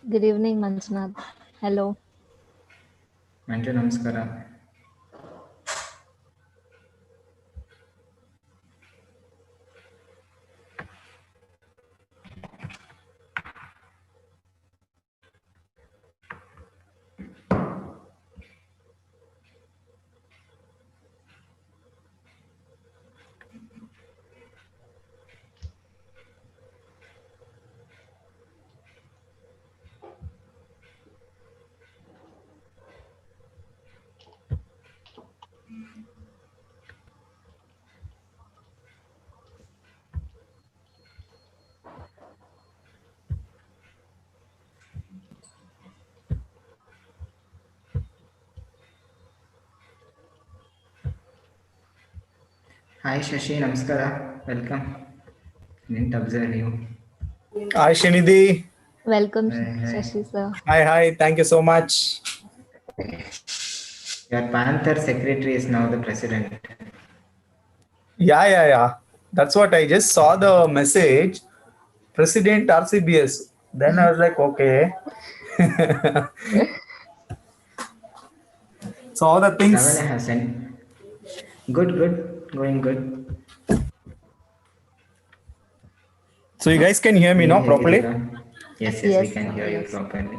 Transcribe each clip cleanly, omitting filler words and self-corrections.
Good evening, Manjunath. Hello. Manju, namaskara. Hi Shashi, namaskara. Welcome. Didn't observe you. Hi, Shinidhi. Welcome, Hi. Shashi sir. Hi. Thank you so much. Your Panther secretary is now the president. Yeah. That's what I just saw the message. President RCBS. Then I was like, okay. So all the Ravana things. has sent. Good. Going good. So you guys can hear me now Evening, properly? everyone. Yes, we Yes, can sir. hear you Yes. properly.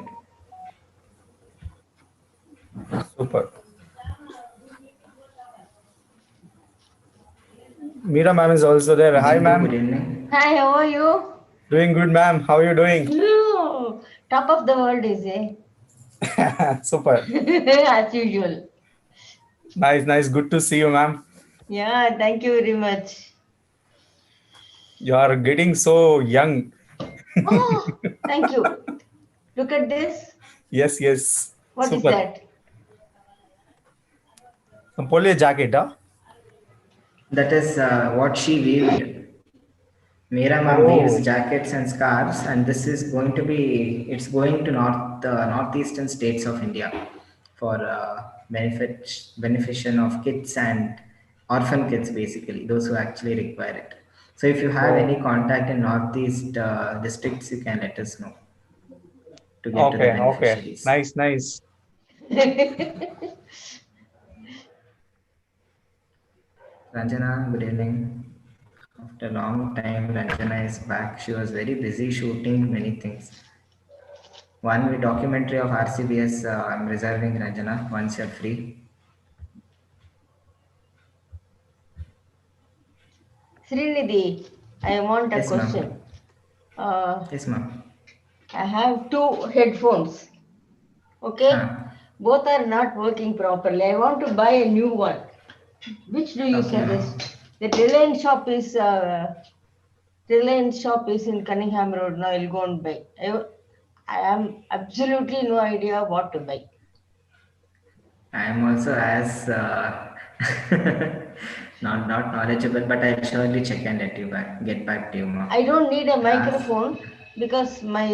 Super. Meera ma'am is also there. Hi, Bindu, good ma'am. evening. Hi, how are you? Doing good, ma'am. How are you doing? No, top of the world is Super. as usual. Nice. Good to see you, ma'am. Yeah, thank you very much. You are getting so young. Oh, thank you. Look at this. Yes. What is Super. that? Some polio jacket, huh? That is what she weaved. Meera ma'am weaves Oh, jackets and scarves, and this is going to be. It's going to northeastern states of India for beneficiation of kids and orphan kids, basically those who actually require it. So, if you have any oh. contact in northeast districts, you can let us know to get to the Okay. beneficiaries. Nice. Ranjana, good evening. After a long time, Ranjana is back. She was very busy shooting many things. One documentary of RCBS, I'm reserving Ranjana once you're free. Srinidhi, I want a Yes, question. ma'am. Uh, Yes, ma'am. I have two headphones. Okay, Huh. both are not working properly. I want to buy a new one. Which do you Okay. suggest? The Reliance shop is in Cunningham Road. Now I'll go and buy. I am absolutely no idea what to buy. I am also as not knowledgeable, but I'll surely check and get back to you, I ma'am. don't need a Last. microphone because my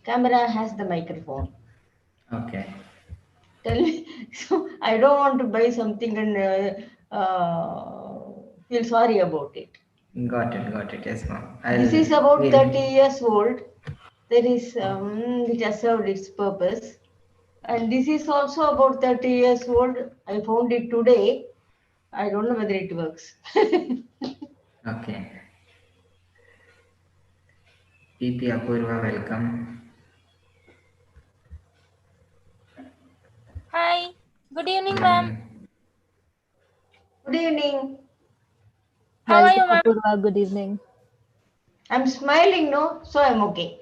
camera has the microphone. Okay. Tell me. So I don't want to buy something and feel sorry about it. Got it. Yes, ma'am. This is I'll about 30 will. years old. There is it has served its purpose. And this is also about 30 years old. I found it today. I don't know whether it works. Okay. PP Apurva, welcome. Hi, good evening, Good ma'am. evening. Good evening. How are Welcome, you, ma'am? Apurva. Good evening. I'm smiling, no? So I'm okay.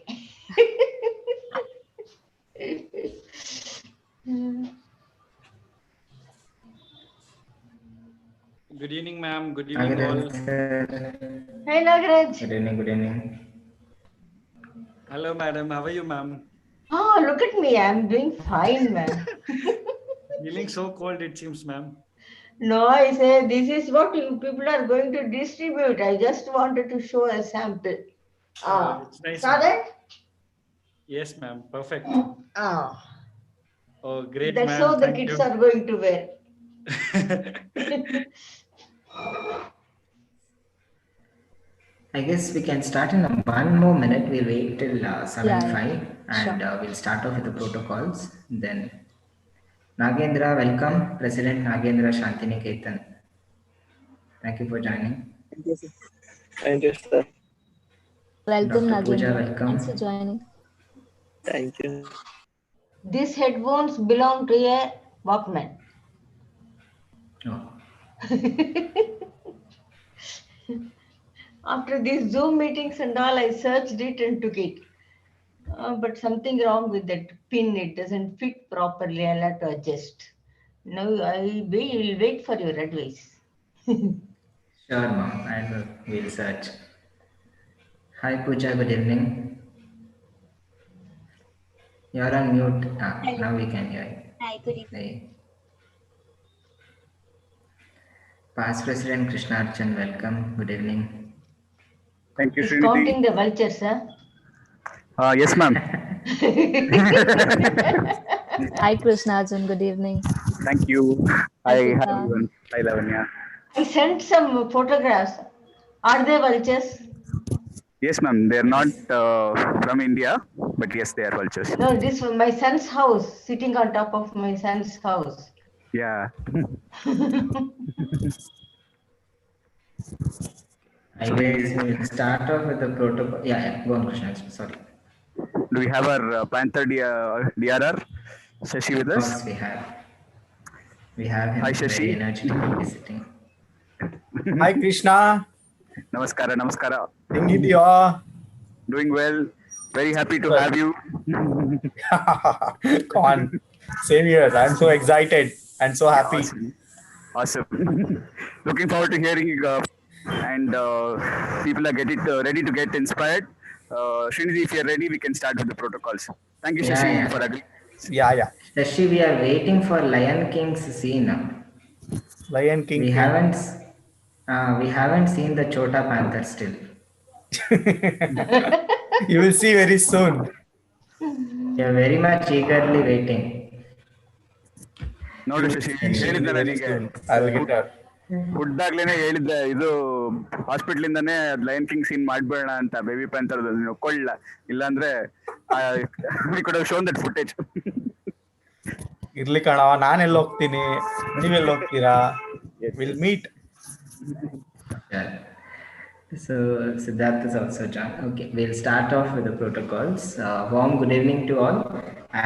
Good evening, ma'am. Good evening, Nagaraj all. sir. Hi, Nagraj. Good evening. Hello, madam. How are you, ma'am? Oh, look at me. I'm doing fine, man. Feeling so cold, it seems, ma'am. No, I say this is what you people are going to distribute. I just wanted to show a sample. It's nice, Saw ma'am. that? Yes, ma'am. Perfect. Ah, Oh, great, that's ma'am. how the Thank kids you. are going to wear. I guess we can start in 1 more minute. We'll wait till Yeah, 7:05 sure. and we'll start off with the protocols. Then Nagendra, welcome. President Nagendra Shantiniketan. Thank you for joining. Thank you, sir. Thank you, sir. Welcome, Dr. Pooja, Nagendra. Thanks for welcome. joining. Thank you. These headphones belong to a Walkman. Oh, After these Zoom meetings and all, I searched it and took it. But something wrong with that pin. It doesn't fit properly. I'll have to adjust. No, will wait for your advice. sure, ma'am. We'll search. Hi, Pooja. Good evening. You're on mute. Hello. Now we can hear you. Hi, good evening. Hey. Past President Krishna Archan, welcome. Good evening. Thank you, He's Srinidhi. counting the vultures, huh? Yes, ma'am. Hi, Krishnarjan. Good evening. Thank you. Hi, Hi, Pooja. everyone. Hi, Lavanya. I sent some photographs. Are they vultures? Yes, ma'am. They're not Yes. from India, but yes, they are vultures. No, this was my son's house, sitting on top of my son's house. Yeah. I So guess we'll start off with the protocol. Yeah. Go on, Krishna. Sorry. do we have our Panther DRR, Shashi, with Of us? course, we have. We have Hi, him very Shashi. energetically sitting. Hi, Krishna. Namaskara, namaskara. Hengidya. Doing well. Very happy to Well. have you. Come on. Same here. I'm so excited and so happy. Awesome. Awesome. Looking forward to hearing and people are ready to get inspired. Srinidhi, if you're ready, we can start with the protocols. Thank you, Shashi, Yeah, for yeah. agreeing. Yeah. Shashi, we are waiting for Lion King's scene. Lion King. We haven't. We haven't seen the Chota Panther still. You will see very soon. We are very much eagerly waiting. ನೋಡು ಶಶಿ ಹೇಳಿದ್ದಲ್ಲ Very ನಿಮಗೆ soon. I'll get her. ಹುಡ್ದಾಗ್ಲೇನೆ ಹೇಳಿದ್ದೆ ಇದು hospital ಇಂದಾನೆ lion king scene ಮಾಡ್ಬೇಡ ಅಂತ baby panther ಕೊಳ್ಳ ಇಲ್ಲಾಂದ್ರೆ we could have shown that footage ಇರ್ಲಿ ಕಣ ನಾನೆಲ್ಲ ಹೋಗ್ತೀನಿ ನೀವೆಲ್ಲ ಹೋಗ್ತೀರಾ will meet. Yeah. So Siddharth is also joined. Okay, we'll start off with the protocols. Warm good evening to all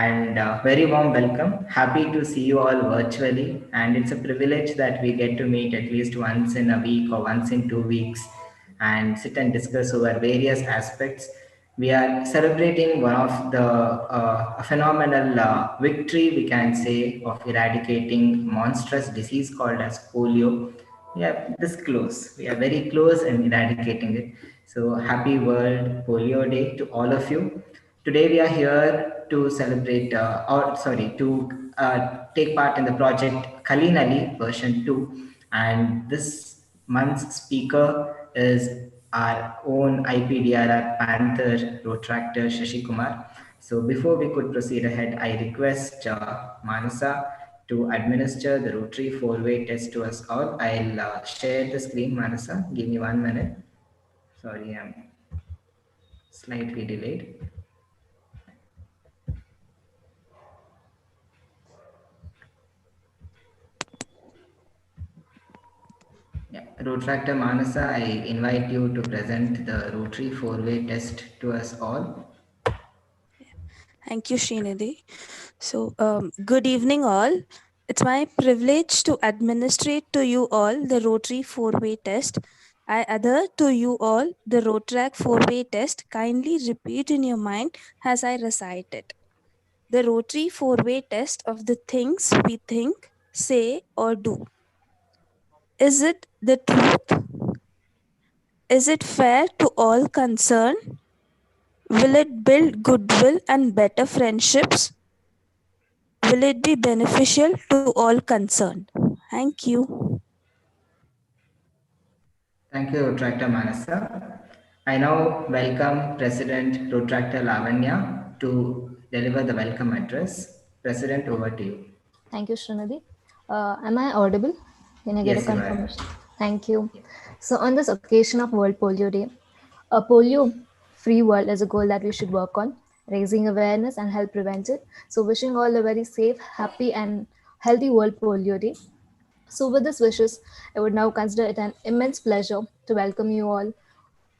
and very warm welcome. Happy to see you all virtually, and it's a privilege that we get to meet at least once in a week or once in 2 weeks and sit and discuss over various aspects. We are celebrating one of the phenomenal victory, we can say, of eradicating monstrous disease called as polio. We are this close. We are very close in eradicating it. So happy World Polio Day to all of you. Today we are here to celebrate, to take part in the project Nali version 2. And this month's speaker is our own IPDRR Panther protractor Shashi Kumar. So before we could proceed ahead, I request Manasa to administer the rotary four-way test to us all. I'll share the screen, Manasa. Give me 1 minute. Sorry, I'm slightly delayed. Yeah, Rotractor Manasa, I invite you to present the rotary four-way test to us all. Thank you, Srinidhi. So, good evening, all. It's my privilege to administrate to you all the Rotary four-way test. I adhere to you all the Rotrac four-way test. Kindly repeat in your mind as I recite it. The Rotary four-way test of the things we think, say, or do. Is it the truth? Is it fair to all concerned? Will it build goodwill and better friendships? Will it be beneficial to all concerned? Thank you. Thank you, Rotractor Manasa. I now welcome President Rotractor Lavanya to deliver the welcome address. President, over to you. Thank you, Srinidhi. Am I audible? Can I get a Yes, you are. confirmation? Thank you. So, on this occasion of World Polio Day, A polio free world is a goal that we should work on, raising awareness and help prevent it. So, wishing all a very safe, happy, and healthy World Polio Day. So, with these wishes, I would now consider it an immense pleasure to welcome you all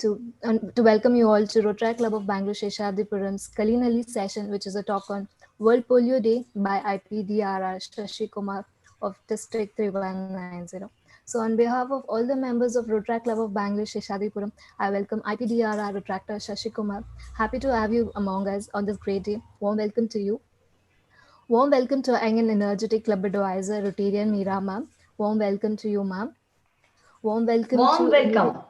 to Rotary Club of Bangalore Sheshadipuram's Kalinali session, which is a talk on World Polio Day by IPDRR Shashi Kumar of District 3190. So, on behalf of all the members of Rotary Club of Bangalore Sheshadipuram, I welcome IPDRR Retractor Shashi Kumar. Happy to have you among us on this great day. Warm welcome to you. Warm welcome to young and energetic club advisor Rotarian Meera ma'am. Warm welcome to you, ma'am. Warm welcome Warm to welcome.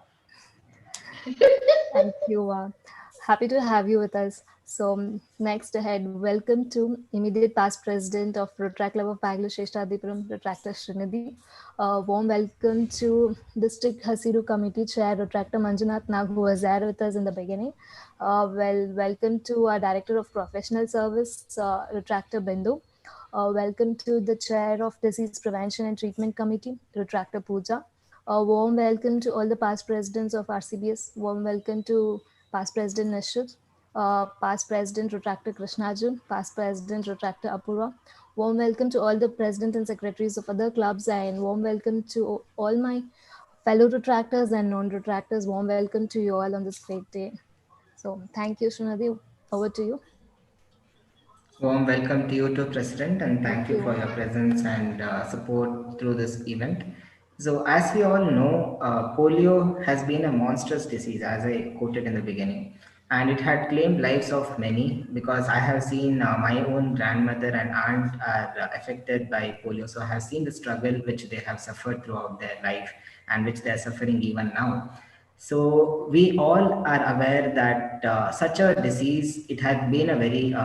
Thank you. Happy to have you with us. So, next ahead, welcome to immediate past president of Rotary Club of Bangalore, Sheshtadipuram, Retractor Srinidhi. Warm welcome to District Hasiru Committee Chair, Retractor Manjunath Nag, who was there with us in the beginning. Welcome to our Director of Professional Service, Retractor Bindu. Welcome to the Chair of Disease Prevention and Treatment Committee, Retractor Pooja. A warm welcome to all the past presidents of RCBS. Warm welcome to past President Nishit, past President Retractor Krishnajun, past President Retractor Apurva. Warm welcome to all the presidents and secretaries of other clubs, and warm welcome to all my fellow retractors and non-retractors. Warm welcome to you all on this great day. So thank you, Srinadi. Over to you. Warm welcome to you too, President, and thank Thank you for you. your presence and support through this event. So, as we all know, polio has been a monstrous disease, as I quoted in the beginning, and it had claimed lives of many because I have seen my own grandmother and aunt are affected by polio. So, I have seen the struggle which they have suffered throughout their life and which they are suffering even now. So we all are aware that such a disease, it had been a very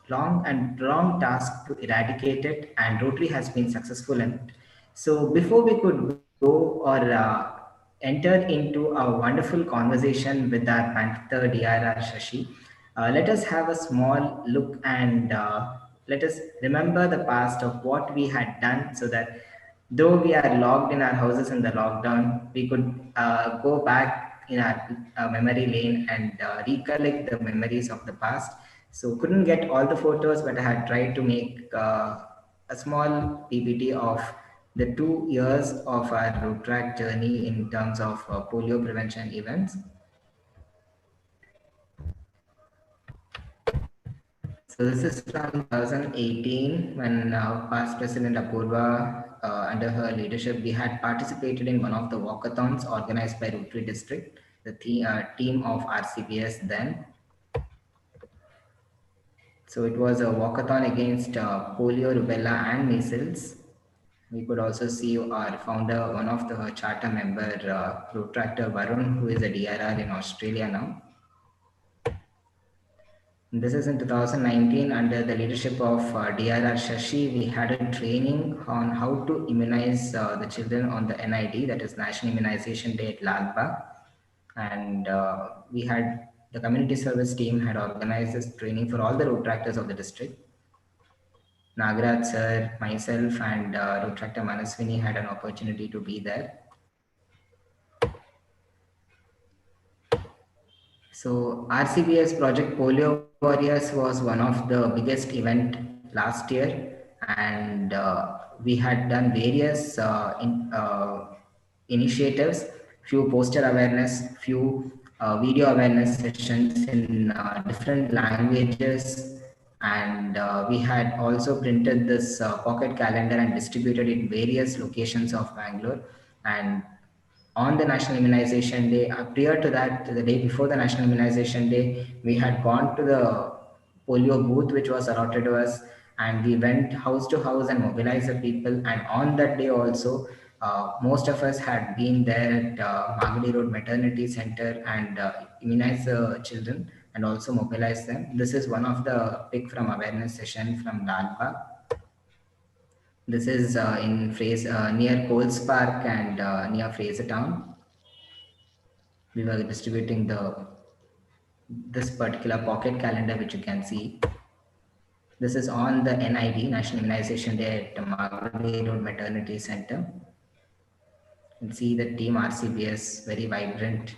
long and long task to eradicate it, and Rotary has been successful in it. So before we could go or enter into a wonderful conversation with our Panther DRR Shashi, let us have a small look and let us remember the past of what we had done so that though we are locked in our houses in the lockdown, we could go back in our memory lane and recollect the memories of the past. So couldn't get all the photos, but I had tried to make a small PPT of the 2 years of our road track journey in terms of polio prevention events. So this is from 2018 when past President Apurva, under her leadership, we had participated in one of the walkathons organized by Rotary District, the team of RCBS then. So it was a walkathon against polio, rubella, and measles. We could also see our founder, one of the charter member, Protractor Varun, who is a DRR in Australia now. This is in 2019 under the leadership of DRR Shashi. We had a training on how to immunize the children on the NID, that is National Immunization Day at Lal Bagh. And we had the community service team had organized this training for all the road tractors of the district. Nagaraj sir, myself, and road tractor Manaswini had an opportunity to be there. So RCBS Project Polio Warriors was one of the biggest event last year, and we had done various initiatives, few poster awareness, few video awareness sessions in different languages, and we had also printed this pocket calendar and distributed it in various locations of Bangalore. And on the National Immunization Day, prior to that, the day before the National Immunization Day, we had gone to the polio booth which was allotted to us, and we went house to house and mobilized the people. And on that day also, most of us had been there at Magadi Road Maternity Center and immunized the children and also mobilized them. This is one of the pick from awareness session from Lal Bagh. This is in near Coles Park and near Fraser Town. We were distributing this particular pocket calendar which you can see. This is on the NID, National Immunization Day at Magadi Road Maternity Center. You can see the team RCBS, very vibrant.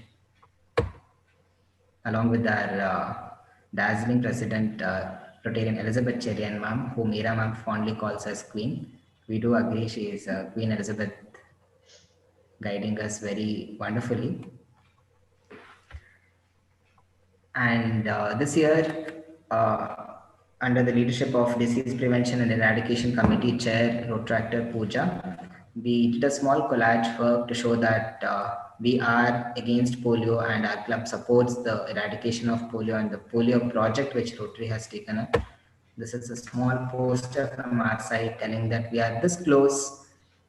along with our dazzling president, Rotarian Elizabeth Cherian ma'am, who Meera ma'am fondly calls as Queen. We do agree she is Queen Elizabeth, guiding us very wonderfully. And this year, uh, under the leadership of Disease Prevention and Eradication Committee Chair Rotractor Pooja, we did a small collage work to show that we are against polio and our club supports the eradication of polio and the polio project which Rotary has taken up. This is a small poster from our side telling that we are this close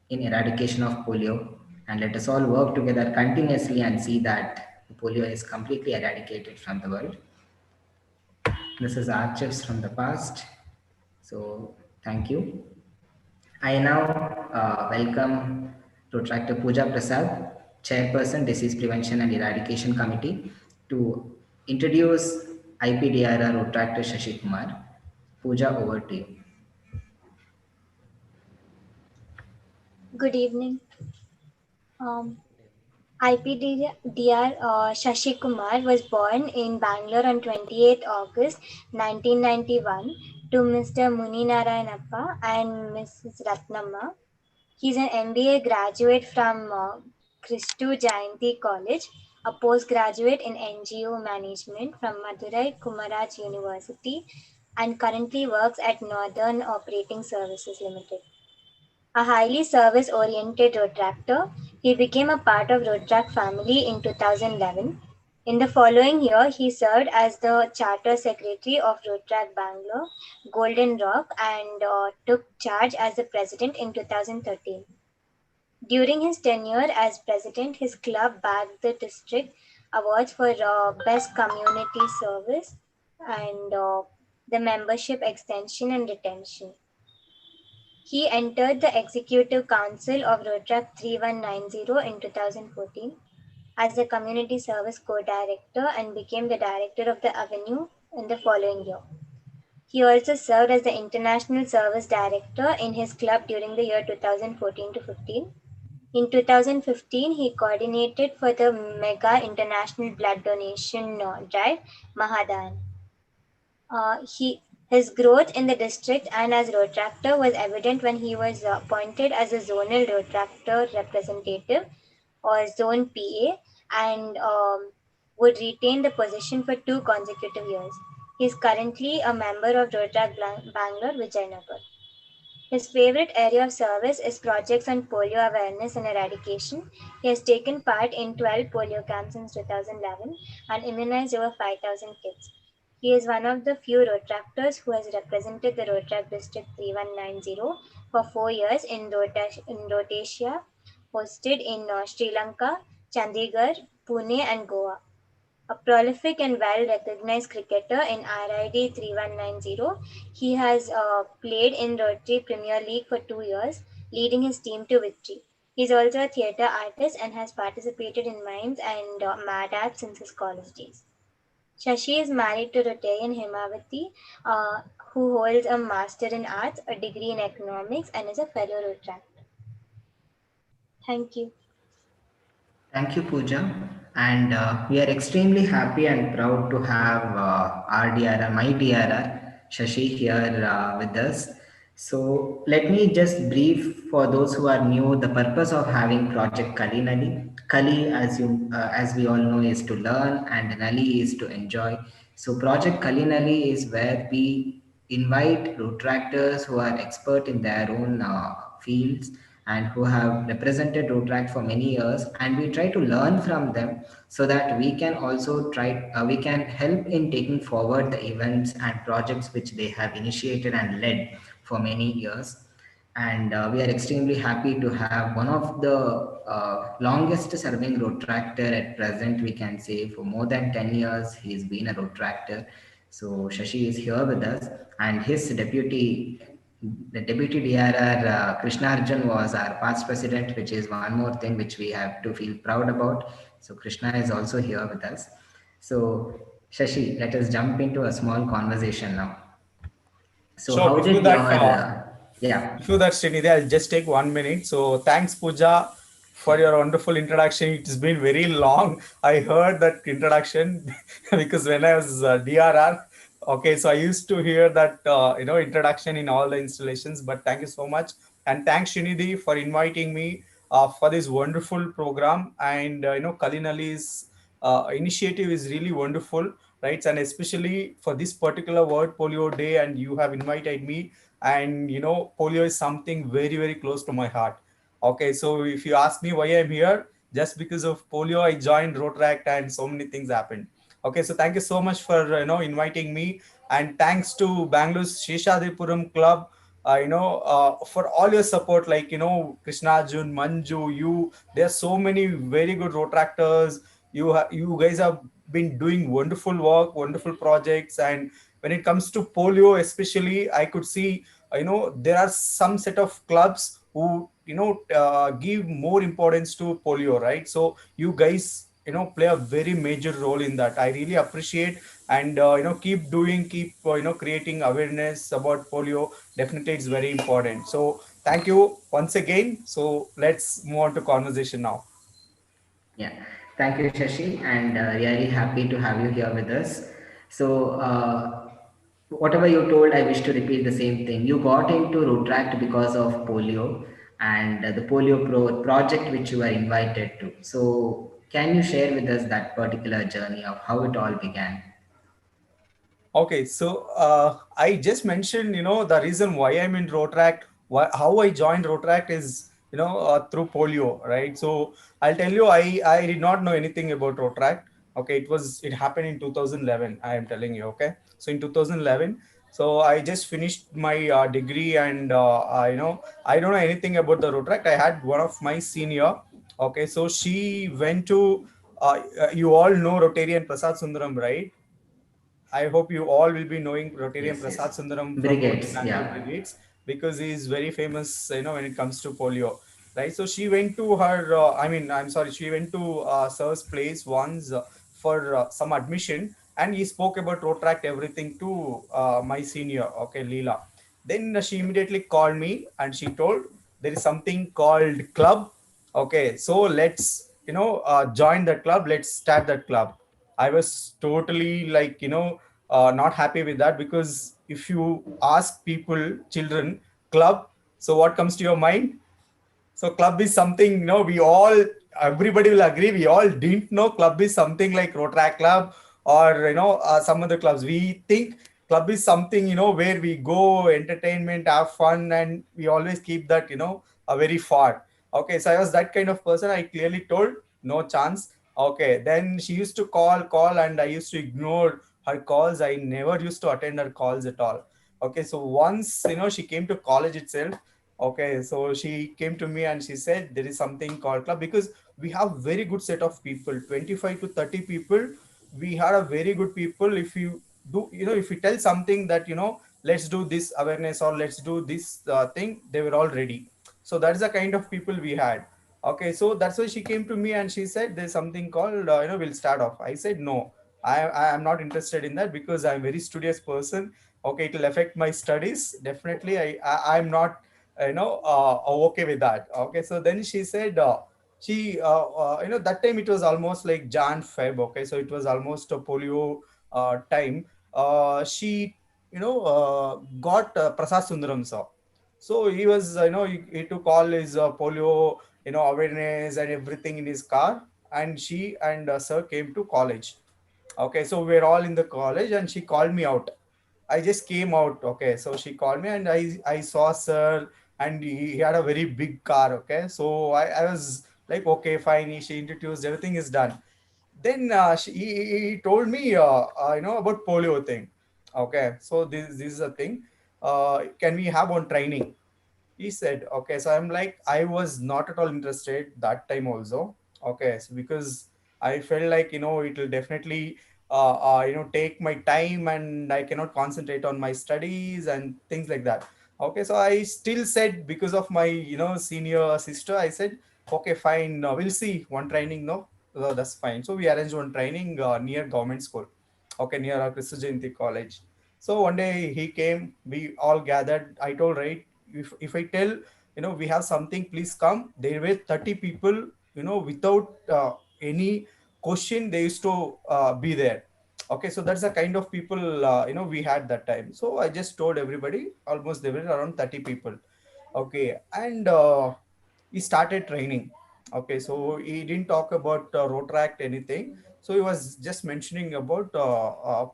in eradication of polio, and let us all work together continuously and see that polio is completely eradicated from the world. This is archives from the past. So thank you. I now welcome Protractor Pooja Prasad, Chairperson, Disease Prevention and Eradication Committee, to introduce IPDRR Protractor Shashi Kumar. Pooja, over to you. Good evening. IPDR Shashi Kumar was born in Bangalore on 28 August 1991 to Mr. Muni Narayanappa and Mrs. Ratnamma. He's an MBA graduate from Christu Jayanti College, a postgraduate in NGO management from Madurai Kumaraj University, and currently works at Northern Operating Services Limited. A highly service-oriented Rotractor, he became a part of Rotrac family in 2011. In the following year, he served as the Charter Secretary of Rotrac Bangalore, Golden Rock, and took charge as the President in 2013. During his tenure as President, his club bagged the district awards for Best Community Service and the Membership Extension and Retention. He entered the Executive Council of Rotrac 3190 in 2014 as the Community Service Co-Director and became the Director of the Avenue in the following year. He also served as the International Service Director in his club during the year 2014 to 15. In 2015, he coordinated for the Mega International Blood Donation Drive, Mahadan. His growth in the district and as Rotractor was evident when he was appointed as a zonal Rotractor representative or zone PA and would retain the position for 2 consecutive years. He is currently a member of Rotrac Bangalore Vijayanagar. His favorite area of service is projects on polio awareness and eradication. He has taken part in 12 polio camps since 2011 and immunized over 5,000 kids. He is one of the few Rotractors who has represented the Rotrac District 3190 for 4 years in Rhodesia, hosted in Sri Lanka, Chandigarh, Pune, and Goa. A prolific and well-recognized cricketer in RID 3190, he has played in Rotary Premier League for 2 years, leading his team to victory. He is also a theatre artist and has participated in mimes and Mad Art since his college days. Shashi is married to Rotarian Hemavati, who holds a Master in Arts, a degree in Economics, and is a fellow Rotractor. Thank you. Thank you, Pooja. And we are extremely happy and proud to have RDRR, my DRR, Shashi here with us. So let me just brief for those who are new the purpose of having Project Kali Nali. Kali, as we all know, is to learn, and Nali is to enjoy. So Project Kali Nali is where we invite retractors who are expert in their own fields and who have represented Rotrac for many years, and we try to learn from them so that we can also we can help in taking forward the events and projects which they have initiated and led for many years. And we are extremely happy to have one of the longest serving Rotractor at present, we can say for more than 10 years he's been a Rotractor. So Shashi is here with us, and his the deputy DRR Krishna Arjun was our past president, which is one more thing which we have to feel proud about. So Krishna is also here with us. So Shashi, let us jump into a small conversation now. So So how before did that, your yeah? Srinidhi, I'll just take 1 minute. So thanks, Pooja, for your wonderful introduction. It's been very long. I heard that introduction because when I was DRR, okay, so I used to hear that introduction in all the installations. But thank you so much, and thanks Srinidhi for inviting me for this wonderful program. And Kalinali's initiative is really wonderful, right? And especially for this particular World Polio Day, and you have invited me. And polio is something very very close to my heart. Okay, so if you ask me why I'm here, just because of polio, I joined Rotaract, and so many things happened. Okay, so thank you so much for inviting me, and thanks to Bangalore's Sheshadipuram Club, for all your support. Like Krishna Jun, Manju, you. There are so many very good Rotaractors. You guys have been doing wonderful work, wonderful projects, and when it comes to polio, especially, I could see there are some set of clubs who give more importance to polio, right? So you guys play a very major role in that. I really appreciate. And keep doing, keep creating awareness about polio. Definitely it's very important. So thank you once again. So let's move on to conversation now. Yeah, thank you, Shashi, and really happy to have you here with us. So, whatever you told, I wish to repeat the same thing. You got into Rotaract because of polio and the polio project which you were invited to. So, can you share with us that particular journey of how it all began? Okay, so I just mentioned, the reason why I'm in Rotaract, how I joined Rotaract is, through polio, right? So I'll tell you, I did not know anything about Rotaract. Okay, it happened in 2011. I am telling you, okay. So in 2011, so I just finished my degree, and I don't know anything about the Rotaract. I had one of my senior. Okay, so she went to, you all know Rotarian Prasad Sundaram, right? I hope you all will be knowing Rotarian Yes, Prasad yes. Sundaram from Rotary Brigades, Bangalore yeah. Brigades, because he is very famous, when it comes to polio, right? So she went to her, I'm sorry, she went to Sir's place once for some admission, and he spoke about Rotaract everything to my senior, okay, Leela. Then she immediately called me, and she told there is something called club. Okay, so let's join that club. Let's start that club. I was totally like, not happy with that, because if you ask people, children, club, so what comes to your mind? So club is something, we all, everybody will agree, we all didn't know club is something like Rotaract Club, or some other clubs. We think club is something, where we go entertainment, have fun, and we always keep that, a very far. Okay, so I was that kind of person. I clearly told no chance. Okay, then she used to call, and I used to ignore her calls. I never used to attend her calls at all. Okay, so once she came to college itself. Okay, so she came to me and she said there is something called club, because we have very good set of people, 25 to 30 people. We had a very good people. If you do, if you tell something that, let's do this awareness, or let's do this thing, they were all ready. So that's the kind of people we had. Okay, so that's why she came to me and she said there's something called, we'll start off. I said no, I am not interested in that, because I'm a very studious person. Okay, it will affect my studies. Definitely, I'm not okay with that. Okay, so then she said, that time it was almost like Jan Feb. Okay, so it was almost a polio time. She got Prasad Sundaram sir. So he was, he took all his polio awareness and everything in his car, and she and sir came to college. Okay, so we're all in the college, and she called me out. I just came out. Okay, so she called me, and I saw sir, and he had a very big car. Okay, so I was like, okay, fine. She introduced, everything is done. Then he told me, about polio thing. Okay, so this is a thing. Can we have one training? He said, okay. So I'm like, I was not at all interested that time also. Okay, so because I felt like, it will definitely take my time, and I cannot concentrate on my studies and things like that. Okay, so I still said, because of my senior sister, I said, okay, fine, we'll see one training. No, so that's fine. So we arranged one training near government school. Okay, near our Christu Jayanti college. So one day he came, we all gathered. I told, right, if I tell we have something, please come. There were 30 people, without any question, they used to be there. Okay, so that's the kind of people we had that time. So I just told everybody, almost there were around 30 people. Okay, and he started training. Okay, so he didn't talk about Rotaract anything. So he was just mentioning about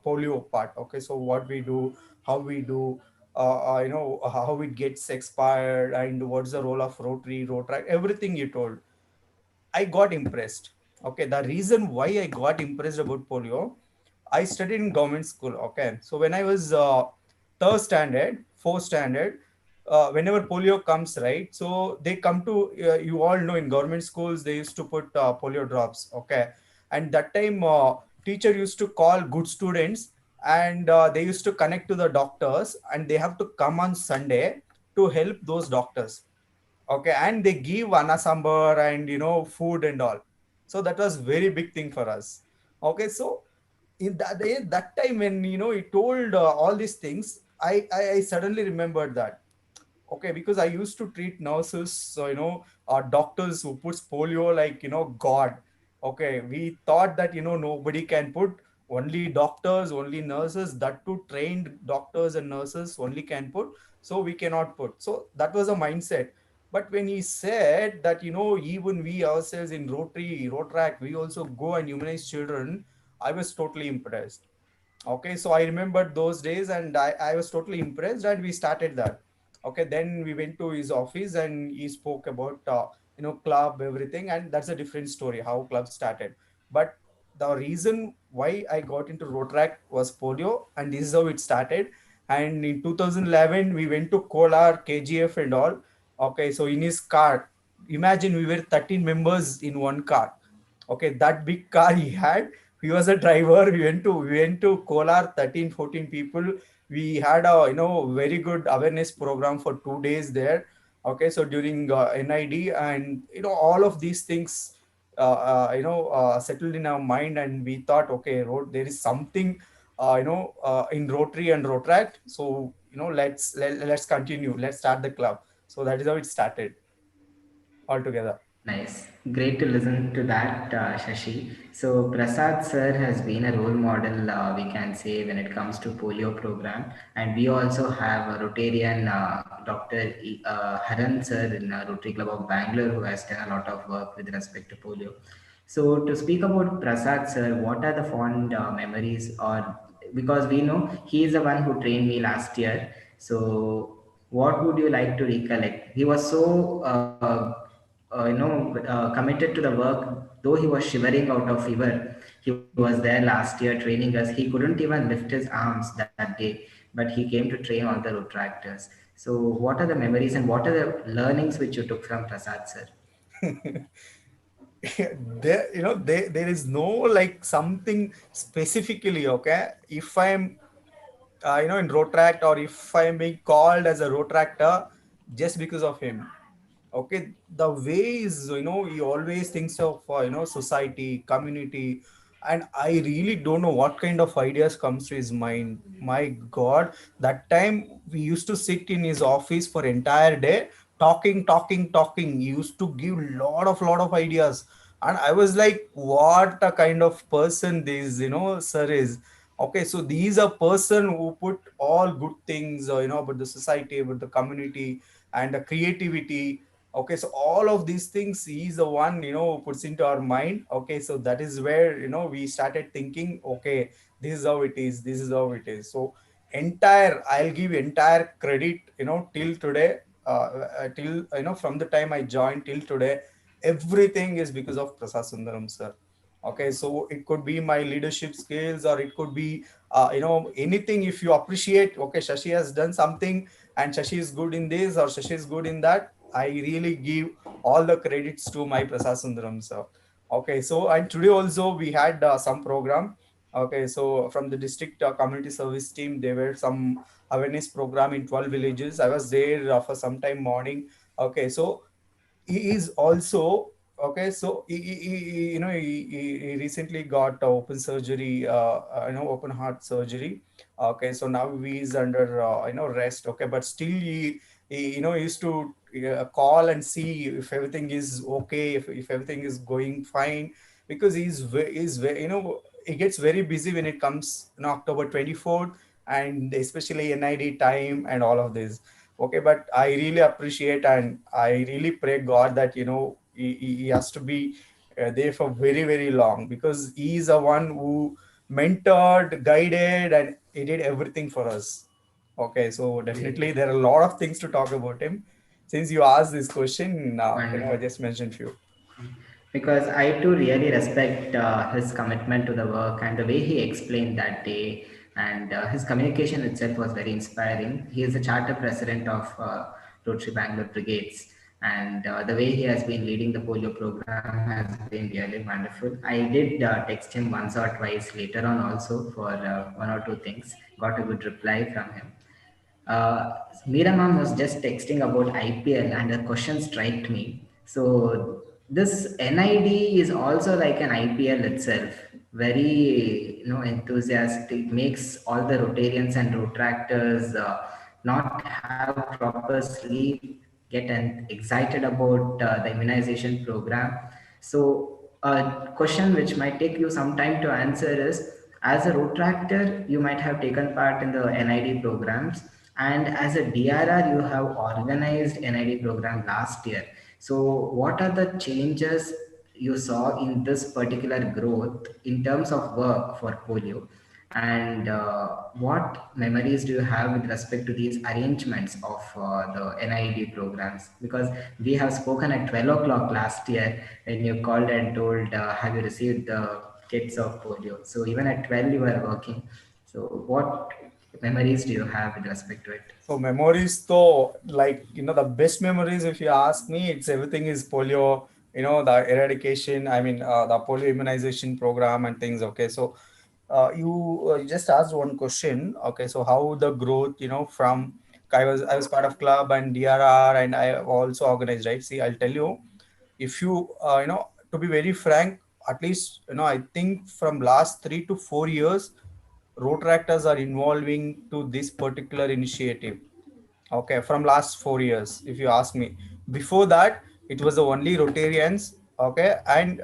polio part. Okay, so what we do, how we do, how it gets expired, and what's the role of Rotaract, everything he told. I got impressed. Okay, the reason why I got impressed about polio, I studied in government school. Okay, so when I was third standard, fourth standard, whenever polio comes, right? So they come to you all know in government schools they used to put polio drops. Okay, and that time teacher used to call good students, and they used to connect to the doctors, and they have to come on Sunday to help those doctors. Okay, and they give anasambar and food and all. So that was very big thing for us. Okay, so in that time when he told all these things, I suddenly remembered that. Okay, because I used to treat nurses, so doctors who puts polio like god. Okay, we thought that nobody can put, only doctors, only nurses, that too trained doctors and nurses only can put, so we cannot put. So that was a mindset. But when he said that even we ourselves in Rotaract, we also go and humanize children, I was totally impressed. Okay, so I remembered those days, and I was totally impressed, and we started that. Okay, then we went to his office and he spoke about club, everything, and that's a different story how club started. But the reason why I got into Rotaract was polio, and this is how it started. And in 2011 we went to Kolar, KGF and all. Okay, so in his car, imagine we were 13 members in one car. Okay, that big car he had, he was a driver. We went to Kolar, 13, 14 people. We had a very good awareness program for 2 days there. Okay, so during NID, and all of these things settled in our mind, and we thought, okay, there is something in Rotary and Rotaract. So let's continue, let's start the club. So that is how it started altogether. Nice. Great to listen to that, Shashi. So Prasad sir has been a role model, we can say, when it comes to polio program. And we also have a Rotarian Dr. Haran sir in Rotary Club of Bangalore who has done a lot of work with respect to polio. So to speak about Prasad sir, what are the fond memories, or because we know he is the one who trained me last year. So what would you like to recollect? He was so committed to the work. Though he was shivering out of fever, he was there last year training us. He couldn't even lift his arms that day, but he came to train all the retractors. So what are the memories and what are the learnings which you took from Prasad sir? there is no like something specifically. Okay, if I'm in Rotaract, or if I'm being called as a Rotaractor, just because of him. Okay, the way is, he always thinks of society, community. And I really don't know what kind of ideas comes to his mind. My god, that time we used to sit in his office for entire day, talking, talking, talking. He used to give lot of ideas. And I was like, what a kind of person this sir is. Okay, so these are person who put all good things about the society, about the community, and the creativity. Okay, so all of these things, he's the one who puts into our mind. Okay, so that is where we started thinking, okay, this is how it is, this is how it is. So entire, I'll give entire credit till today, till from the time I joined till today, everything is because of Prasad Sundaram sir. Okay, so it could be my leadership skills, or it could be anything. If you appreciate, okay, Shashi has done something, and Shashi is good in this, or Shashi is good in that, I really give all the credits to my Prasad Sundaram sir. Okay, so and today also we had some program. Okay, so from the district community service team, there were some awareness program in 12 villages. I was there for some time morning. Okay, so he is also Okay, so he recently got open surgery, open heart surgery. Okay, so now he is under rest. Okay, but still he used to call and see if everything is okay, if everything is going fine, because he gets very busy when it comes October 24th, and especially NID time and all of this. Okay, but I really appreciate and I really pray God that he has to be there for very very long, because he is the one who mentored, guided, and he did everything for us. Okay, so definitely Great. there are a lot of things to talk about him. Since you asked this question, I Wonderful. just mentioned few. Because I too really respect his commitment to the work and the way he explained that day, and his communication itself was very inspiring. He is the charter president of Rotary Bangalore Brigades, and the way he has been leading the polio program has been really wonderful. I did text him once or twice later on also for one or two things. Got a good reply from him. uh, Meera ma'am was just texting about IPL and her question struck me. So this NID is also like an IPL itself. Very enthusiastic, makes all the Rotarians and Rotractors not have proper sleep, get excited about the immunization program. So a question which might take you some time to answer is, as a Rotractor, you might have taken part in the NID programs, and as a DRR, you have organized NID program last year. So, what are the changes you saw in this particular growth in terms of work for polio? And what memories do you have with respect to these arrangements of the NID programs? Because we have spoken at 12 o'clock last year when you called and told, have you received the kits of polio? So even at 12, you were working. So what memories do you have with respect to it? So memories though, like the best memories, if you ask me, it's everything is polio, the eradication, I mean the polio immunization program and things. Okay, so you just asked one question. Okay, so how the growth, from I was part of club and DRR, and I also organized, right? See, I'll tell you, if you to be very frank, at least I think from last 3 to 4 years, Rotractors are involving to this particular initiative. Okay, from last 4 years, if you ask me. Before that, it was the only Rotarians. Okay, and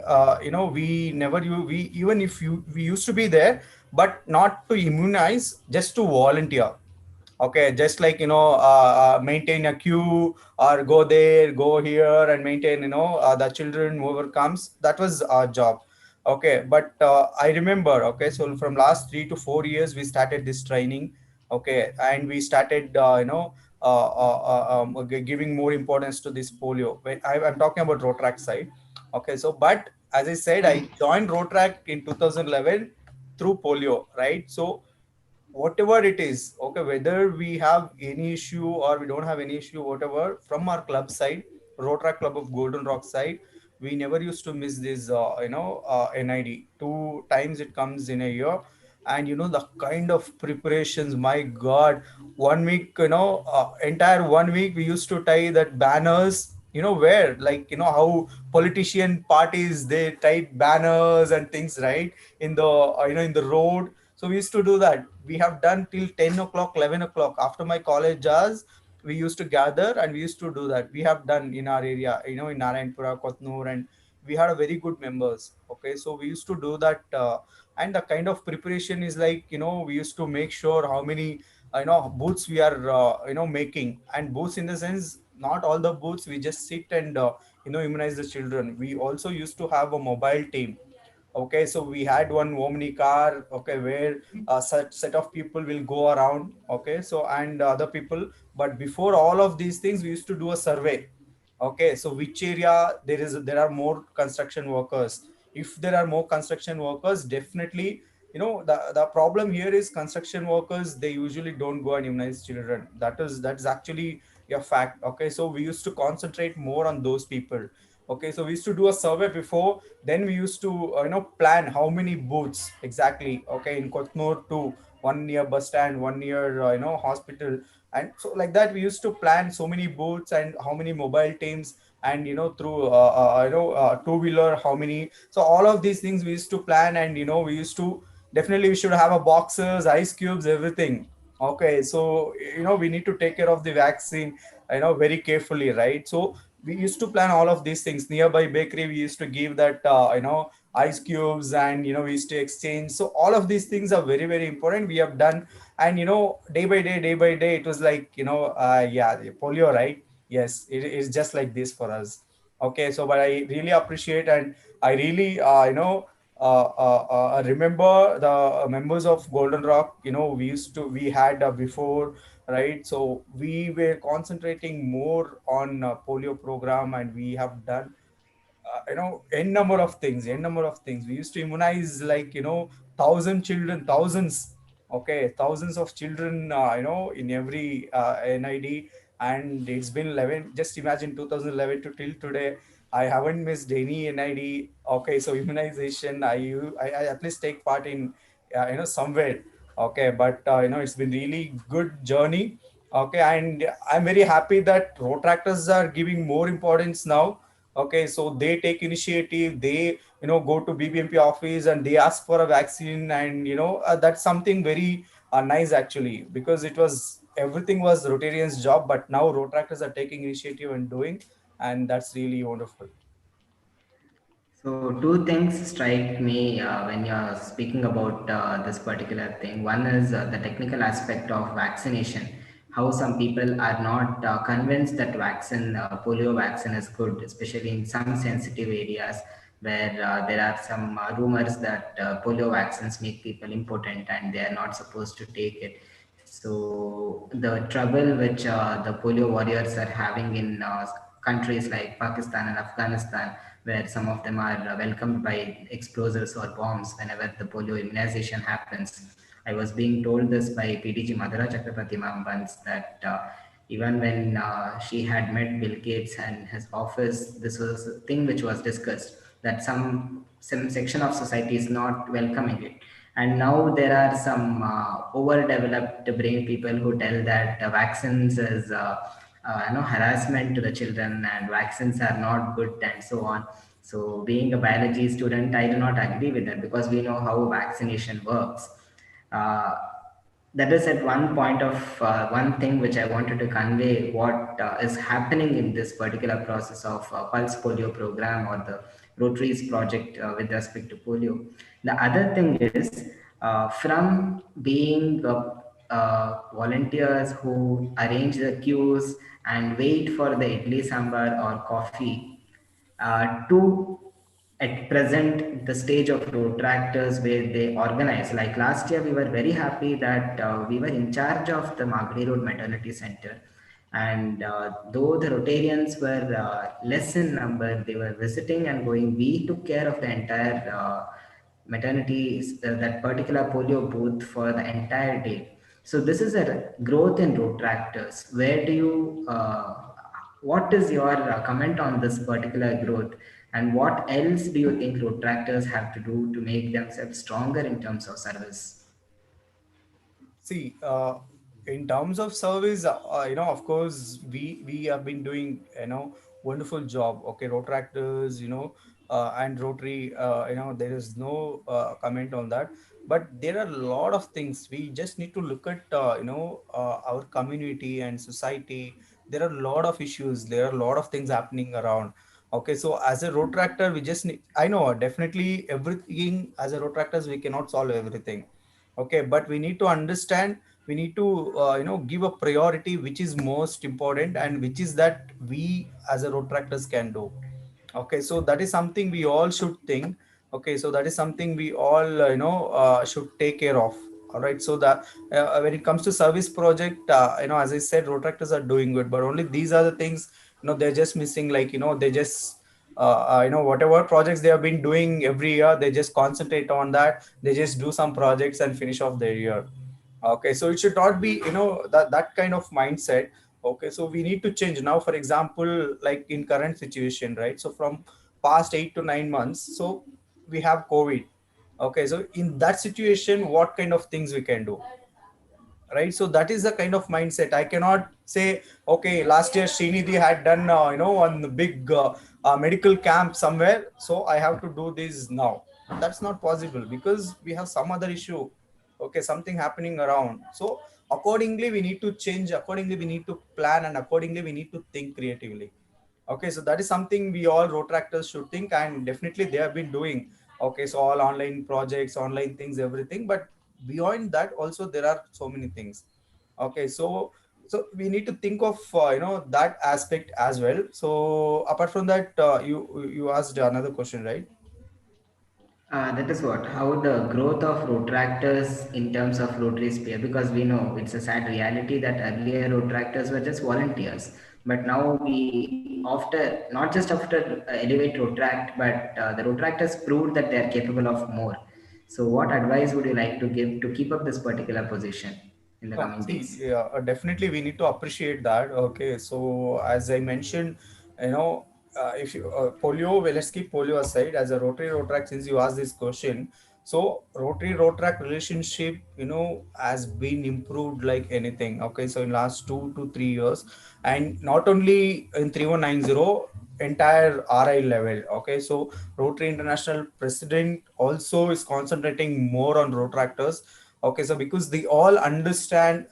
we never we even if we used to be there, but not to immunize, just to volunteer. Okay, just like maintain a queue, or go there, go here, and maintain the children whoever comes. That was our job. Okay, but I remember. Okay, so from last 3 to 4 years we started this training. Okay, and we started giving more importance to this polio. When I'm talking about Rotrack side. Okay, so but as I said, I joined Rotrack in 2011 through polio, right? So whatever it is, okay, whether we have any issue or we don't have any issue, whatever, from our club side, Rotaract Club of Golden Rock side, we never used to miss this NID. 2 times it comes in a year. And the kind of preparations, my god, 1 week, entire 1 week we used to tie that banners, where, like, how politician parties, they tied banners and things, right, in the in the road. So we used to do that. We have done till 10 o'clock, 11 o'clock. After my college hours, we used to gather and we used to do that. We have done in our area, in Narayanpura, Kotnur, and we had a very good members. Okay, so we used to do that. And the kind of preparation is like, we used to make sure how many, booths we are, making. And booths in the sense, not all the booths, we just sit and, immunize the children. We also used to have a mobile team. Okay, so we had one Omni car, okay, where a set of people will go around, okay, so, and other people. But before all of these things, we used to do a survey. Okay, so which area there are more construction workers. If there are more construction workers, definitely, the problem here is construction workers, they usually don't go and immunize children. That's actually a fact. Okay, so we used to concentrate more on those people. Okay, so we used to do a survey before, then we used to plan how many booths exactly, okay, in Kotnur too. one near bus stand, one near hospital. And so like that we used to plan so many booths and how many mobile teams, and through two-wheeler how many. So all of these things we used to plan, and we used to, definitely we should have a boxes, ice cubes, everything. Okay, so we need to take care of the vaccine very carefully, right? So we used to plan all of these things. Nearby bakery we used to give that ice cubes, and we used to exchange. So all of these things are very very important we have done. And day by day it was like, yeah, polio, right? Yes, it is just like this for us. Okay, so but I really appreciate, and I really remember the members of Golden Rock. We had before, right? So we were concentrating more on polio program, and we have done n number of things. We used to immunize like 1,000 children, thousands. Okay, thousands of children in every NID. And it's been 11, just imagine, 2011 to till today, I haven't missed any NID. Okay, so immunization, I at least take part in somewhere. Okay, but it's been really good journey. Okay, and I'm very happy that road tractors are giving more importance now. Okay, so they take initiative, they go to BBMP office and they ask for a vaccine. And that's something very nice actually, because it was, everything was Rotarians job, but now road tractors are taking initiative and doing, and that's really wonderful. So two things strike me when you're speaking about this particular thing. One is the technical aspect of vaccination. How some people are not convinced that polio vaccine is good, especially in some sensitive areas where there are some rumors that polio vaccines make people impotent and they are not supposed to take it. So the trouble which the polio warriors are having in countries like Pakistan and Afghanistan, where some of them are welcomed by explosives or bombs whenever the polio immunization happens. I was being told this by PDG Madhura Chakrabarti ma'am once, that even when she had met Bill Gates and his office, this was a thing which was discussed, that some section of society is not welcoming it. And now there are some overdeveloped brain people who tell that vaccines is harassment to the children and vaccines are not good and so on. So being a biology student, I do not agree with that, because we know how vaccination works. uh, that is at one point of one thing which I wanted to convey, what is happening in this particular process of Pulse Polio program or the Rotaries project with respect to polio. The other thing is, from being volunteers who arrange the queues and wait for the idli sambar or coffee, to at present the stage of road tractors where they organize. Like last year we were very happy that we were in charge of the Magadi Road Maternity Center, and though the Rotarians were less in number, they were visiting and going. We took care of the entire maternity, that particular polio booth for the entire day. So this is a growth in road tractors. Where do you what is your comment on this particular growth, and what else do you think road tractors have to do to make themselves stronger in terms of service? See, in terms of service, of course, we have been doing wonderful job. Okay, road tractors, and rotary, there is no comment on that. But there are a lot of things. We just need to look at our community and society. There are a lot of issues. There are a lot of things happening around. Okay, so as a road tractor, we just need. I know definitely everything as a road tractors we cannot solve everything. Okay, but we need to understand, we need to give a priority which is most important, and which is that we as a road tractors can do. Okay, so that is something we all should think. Okay, so that is something we all should take care of. All right, so that when it comes to service project, as I said, road tractors are doing good, but only these are the things they're just missing. Like they just whatever projects they have been doing every year, they just concentrate on that. They just do some projects and finish off their year. Okay, so it should not be that kind of mindset. Okay, so we need to change now. For example, like in current situation, right? So from past 8 to 9 months, so we have COVID. Okay, so in that situation, what kind of things we can do, right? So that is the kind of mindset. I cannot say, okay, last year Srinidhi had done on the big medical camp somewhere, so I have to do this now. That's not possible because we have some other issue, okay, something happening around. So accordingly we need to change, accordingly we need to plan, and accordingly we need to think creatively. Okay, so that is something we all rotractors should think, and definitely they have been doing. Okay, so all online projects, online things, everything, but beyond that also there are so many things. Okay, so we need to think of that aspect as well. So apart from that, you asked another question, right? That is what, how the growth of rotractors in terms of Rotary Spear, because we know it's a sad reality that earlier rotractors were just volunteers, but now we after not just after elevate rotract, but the rotractors proved that they are capable of more. So, what advice would you like to give to keep up this particular position in the No, coming see, days? yeah, definitely we need to appreciate that. Okay, so as I mentioned, you know, if you polio, well, let's keep polio aside. As a rotary rotract, since you asked this question, so rotary rotract relationship, has been improved like anything. Okay, so in last 2 to 3 years, and not only in 3190, entire RI level. Okay, so Rotary International President also is concentrating more on rotractors. Okay, so because they all understood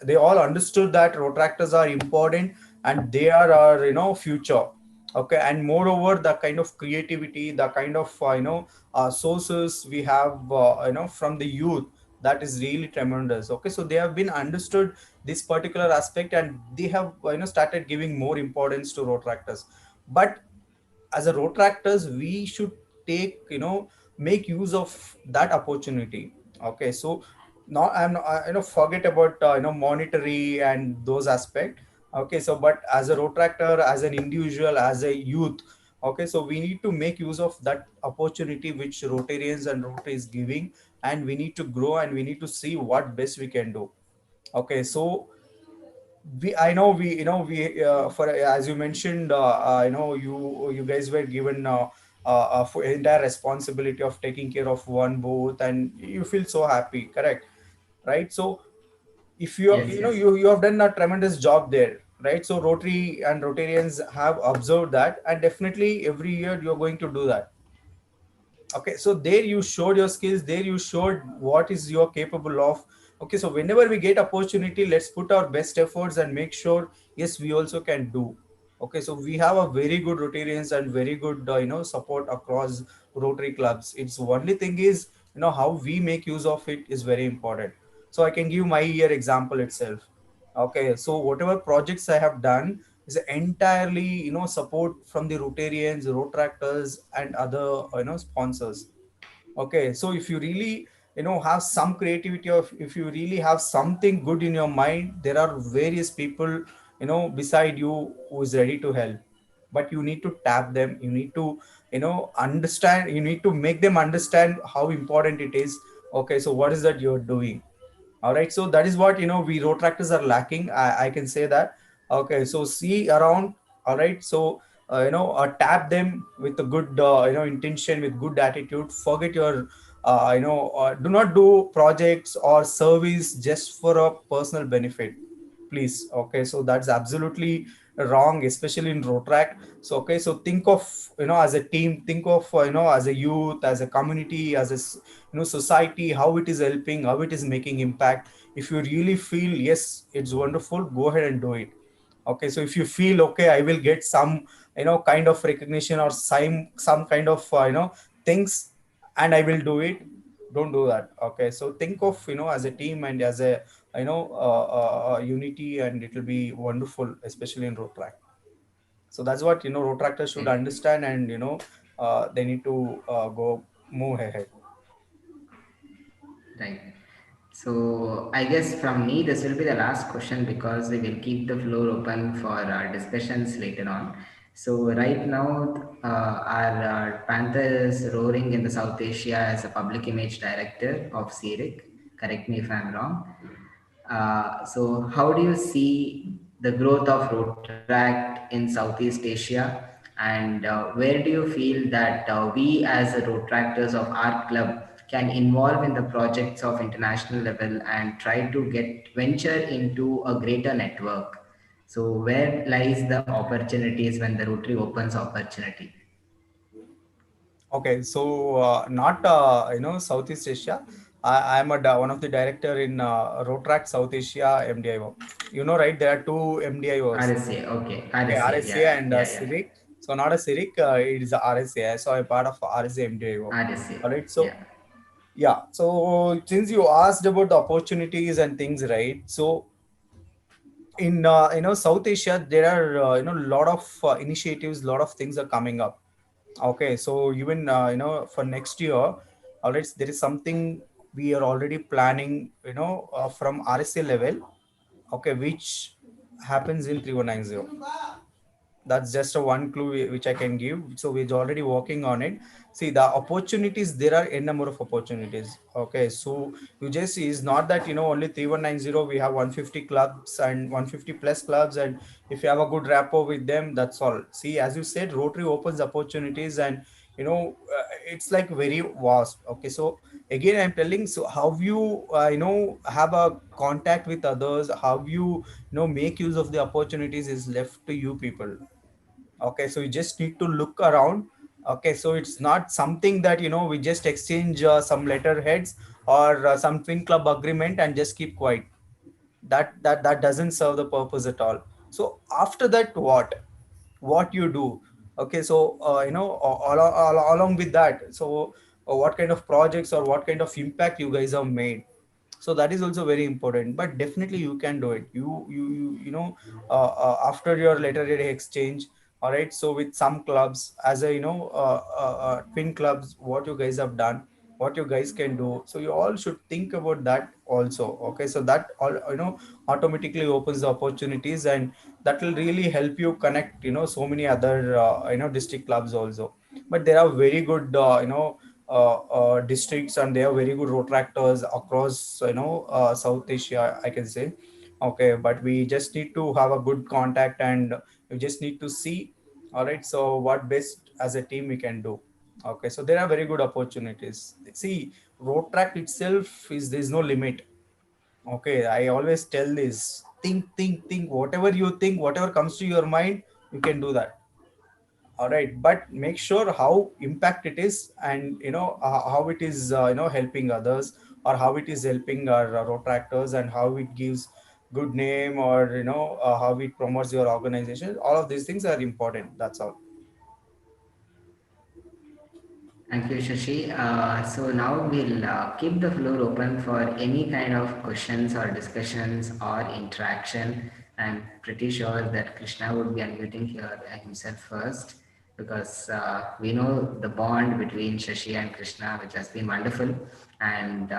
that rotractors are important and they are our future. Okay, and moreover the kind of creativity, the kind of sources we have from the youth, that is really tremendous. Okay, so they have been understood this particular aspect, and they have started giving more importance to rotractors. But as a rotractors we should take make use of that opportunity. Okay, so not I'm not, forget about monetary and those aspect. Okay, so but as a rotractor, as an individual, as a youth, okay, so we need to make use of that opportunity which Rotarians and Rotary is giving, and we need to grow and we need to see what best we can do. Okay, so we I know we we for as you mentioned, you guys were given for entire responsibility of taking care of one booth, and you feel so happy, correct? Right, so if you Yes, yes. you have done a tremendous job there, right? So Rotary and Rotarians have observed that, and definitely every year you're going to do that. Okay, so there you showed your skills, there you showed what is you're capable of. Okay, so whenever we get opportunity, let's put our best efforts and make sure, yes, we also can do. Okay, so we have a very good Rotarians and very good support across Rotary clubs. It's only thing is how we make use of it is very important. So I can give my year example itself. Okay, so whatever projects I have done is entirely support from the Rotarians, Rotractors, and other sponsors. Okay, so if you really have some creativity, or if you really have something good in your mind, there are various people beside you who is ready to help. But you need to tap them, you need to understand, you need to make them understand how important it is. Okay, so what is that you're doing? All right, so that is what we rotractors are lacking. I can say that. Okay, so see around. All right, so tap them with a good intention, with good attitude. Forget your do not do projects or service just for a personal benefit, please. Okay, so that's absolutely wrong, especially in rotract. So okay, so think of as a team, think of as a youth, as a community, as a society, how it is helping, how it is making impact. If you really feel yes, it's wonderful, go ahead and do it. Okay, so if you feel okay, I will get some kind of recognition or some kind of things, and I will do it, don't do that. Okay, so think of as a team and as a unity, and it will be wonderful, especially in road track. So that's what rotractors should Okay. understand, and they need to go move ahead. Right. So I guess from me, this will be the last question because we will keep the floor open for discussions later on. So right now, our Panther is roaring in the South Asia as a public image director of CIRIC. Correct me if I'm wrong. So how do you see the growth of Rotract in Southeast Asia, and where do you feel that we as a Rotractors of our club can involve in the projects of international level and try to get venture into a greater network. So where lies the opportunities when the Rotary opens opportunity? Okay, so not Southeast Asia. I'm one of the director in Rotrac South Asia MDIO. You know, right? There are two MDIOs. RSA, okay, Okay, RSA, RSA yeah, and yeah, yeah. CIRIC. So not a CIRIC, it is a RSA. So I'm part of RSA MDIO. RSA, All right. So yeah. yeah. So since you asked about the opportunities and things, right? So in South Asia, there are a lot of initiatives, lot of things are coming up. Okay, so even for next year, all right, there is something we are already planning, from RSA level, okay, which happens in 3190. That's just a one clue which I can give. So we're already working on it. See the opportunities, there are a number of opportunities. Okay, so you just see is not that only 3190 we have 150 clubs and 150 plus clubs, and if you have a good rapport with them, that's all. See, as you said, Rotary opens opportunities, and it's like very vast. Okay, so again I'm telling, so how you have a contact with others, how you make use of the opportunities is left to you people. Okay, so you just need to look around. Okay, so it's not something that we just exchange some letterheads or some twin club agreement and just keep quiet. That doesn't serve the purpose at all. So after that, what you do? Okay, so along with that, so what kind of projects or what kind of impact you guys have made. So that is also very important, but definitely you can do it. After your letterhead exchange, all right, so with some clubs as a twin clubs, what you guys have done, what you guys can do, so you all should think about that also. Okay, so that all automatically opens the opportunities, and that will really help you connect so many other district clubs also. But there are very good districts, and they are very good road tractors across South Asia, I can say. Okay, but we just need to have a good contact, and we just need to see, all right, so what best as a team we can do. Okay, so there are very good opportunities. See, road track itself is, there's no limit. Okay, I always tell this, think, whatever you think, whatever comes to your mind, you can do that. All right, but make sure how impact it is, and how it is helping others, or how it is helping our road tractors, and how it gives good name, or how it promotes your organization. All of these things are important, that's all. Thank you, Shashi. So now we'll keep the floor open for any kind of questions or discussions or interaction. I'm pretty sure that Krishna would be unmuting here himself first, because we know the bond between Shashi and Krishna, which has been wonderful. And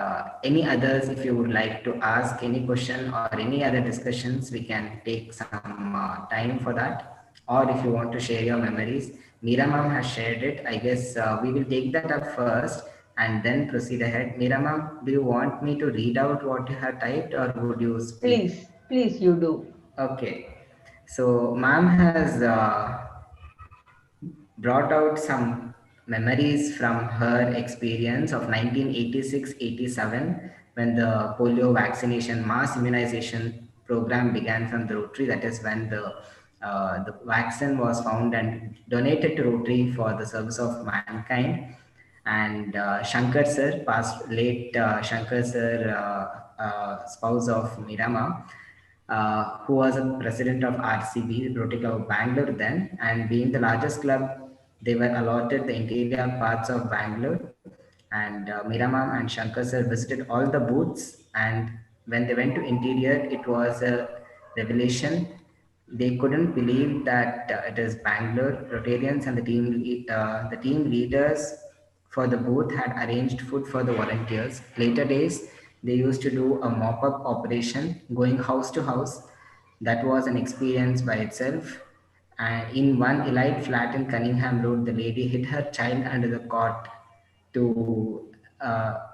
any others, if you would like to ask any question or any other discussions, we can take some time for that. Or if you want to share your memories, Meera ma'am has shared it. I guess we will take that up first and then proceed ahead. Meera ma'am, do you want me to read out what you have typed, or would you speak? Please, you do. Okay. So ma'am has brought out some memories from her experience of 1986-87, when the polio vaccination mass immunization program began from the Rotary. That is when the vaccine was found and donated to Rotary for the service of mankind. And Shankar sir, past late Shankar sir, spouse of Mirama, who was a president of RCB, Rotary Club of Bangalore then, and being the largest club, they were allotted the interior parts of Bangalore. And Miramam and Shankar sir visited all the booths, and when they went to interior, it was a revelation. They couldn't believe that it is Bangalore. Rotarians and the team leaders for the booth had arranged food for the volunteers. Later days, they used to do a mop-up operation, going house to house. That was an experience by itself. And in one elite flat in Cunningham Road, the lady hid her child under the cot to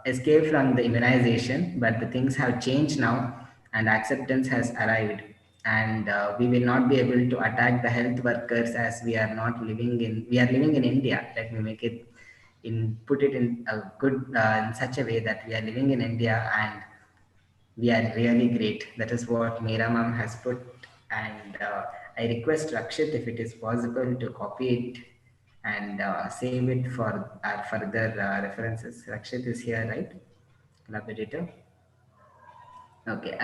escape from the immunization. But the things have changed now, and acceptance has arrived. And we will not be able to attack the health workers, as we are living in India. Let me make it put it in a good in such a way that we are living in India and we are really great. That is what Meera ma'am has put, and I request Rakshit if it is possible to copy it and save it for our further references. Rakshit is here, right? Collaborator. Okay.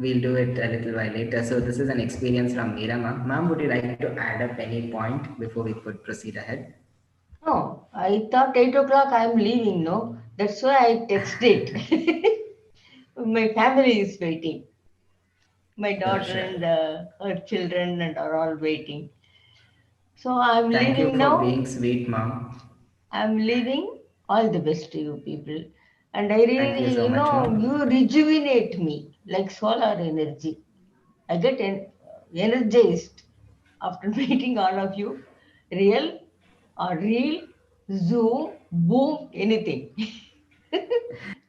We'll do it a little while later. So this is an experience from Meera ma'am. Ma'am, would you like to add up any point before we could proceed ahead? No, I thought 8 o'clock I'm leaving, no? That's why I texted. My family is waiting. My Sure, daughter sure. and her children and are all waiting. So I'm Thank you leaving for now. being sweet, ma'am. I'm leaving. All the best to you people. And I Thank you really, so much, you ma'am. rejuvenate me like solar energy. I get energized after meeting all of you. Real or real, Zoom, boom, anything.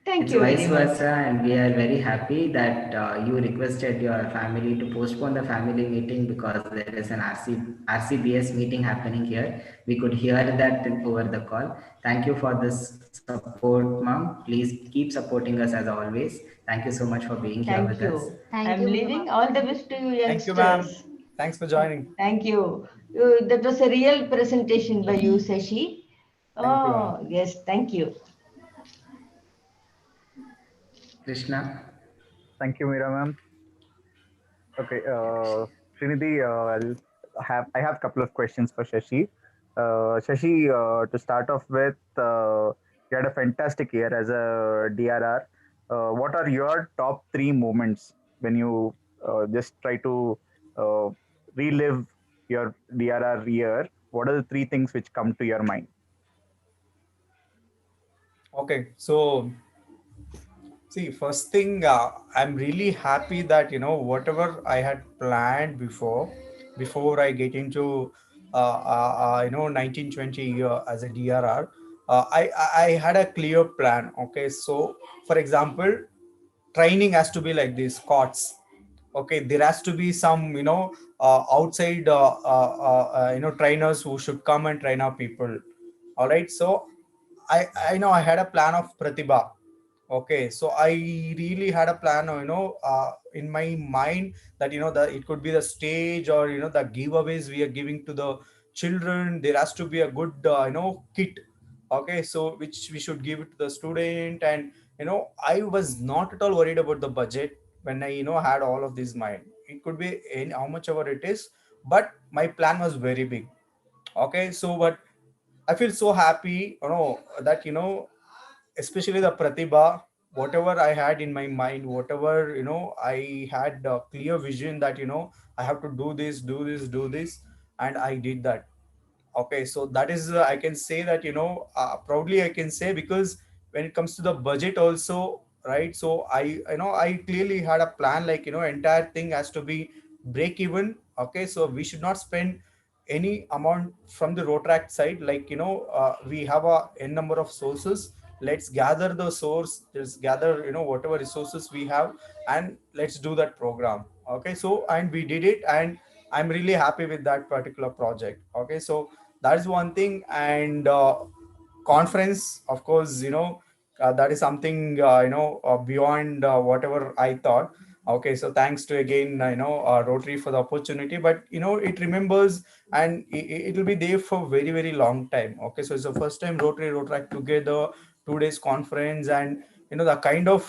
Thank It's you vice very much. versa, and we are very happy that you requested your family to postpone the family meeting because there is an RCBS meeting happening here. We could hear that over the call. Thank you for this support, ma'am. Please keep supporting us as always. Thank you so much for being here with Thank us. you. Thank I'm you, Meera leaving. ma'am. All the best to you, Thank you, ma'am. youngsters. Thanks for joining. Thank you. That was a real presentation by you, Sashi. Thank you, ma'am. Oh, yes, thank you. Krishna, Thank you, Meera ma'am. Okay, Srinidhi, I have a couple of questions for Shashi. Shashi, to start off with, you had a fantastic year as a DRR. What are your top three moments when you just try to uh, relive your DRR year? What are the three things which come to your mind? Okay, so see, first thing, I'm really happy that whatever I had planned before I get into 1920 as a DRR, I had a clear plan. Okay, so for example, training has to be like this, cots. Okay, there has to be some outside trainers who should come and train our people. All right, so I know I had a plan of pratibha. Okay, so I really had a plan, in my mind, that that it could be the stage, or the giveaways we are giving to the children. There has to be a good kit. Okay, so which we should give it to the student. And I was not at all worried about the budget when I had all of this mind. It could be in how much ever it is, but my plan was very big. Okay, so but I feel so happy, that especially the pratibha, whatever I had in my mind, whatever I had a clear vision that I have to do this, do this, do this, and I did that. Okay, so that is, I can say that proudly I can say, because when it comes to the budget also, right? So I clearly had a plan, like entire thing has to be break even. Okay, so we should not spend any amount from the Rotaract side, like we have a n number of sources. Let's gather the source, let's gather whatever resources we have, and let's do that program. Okay, so and we did it, and I'm really happy with that particular project. Okay, so that is one thing. And conference, of course, that is something beyond whatever I thought. Okay, so thanks to again Rotary for the opportunity, but it remembers, and it will be there for very very long time. Okay, so it's the first time Rotary together, 2 days conference. And the kind of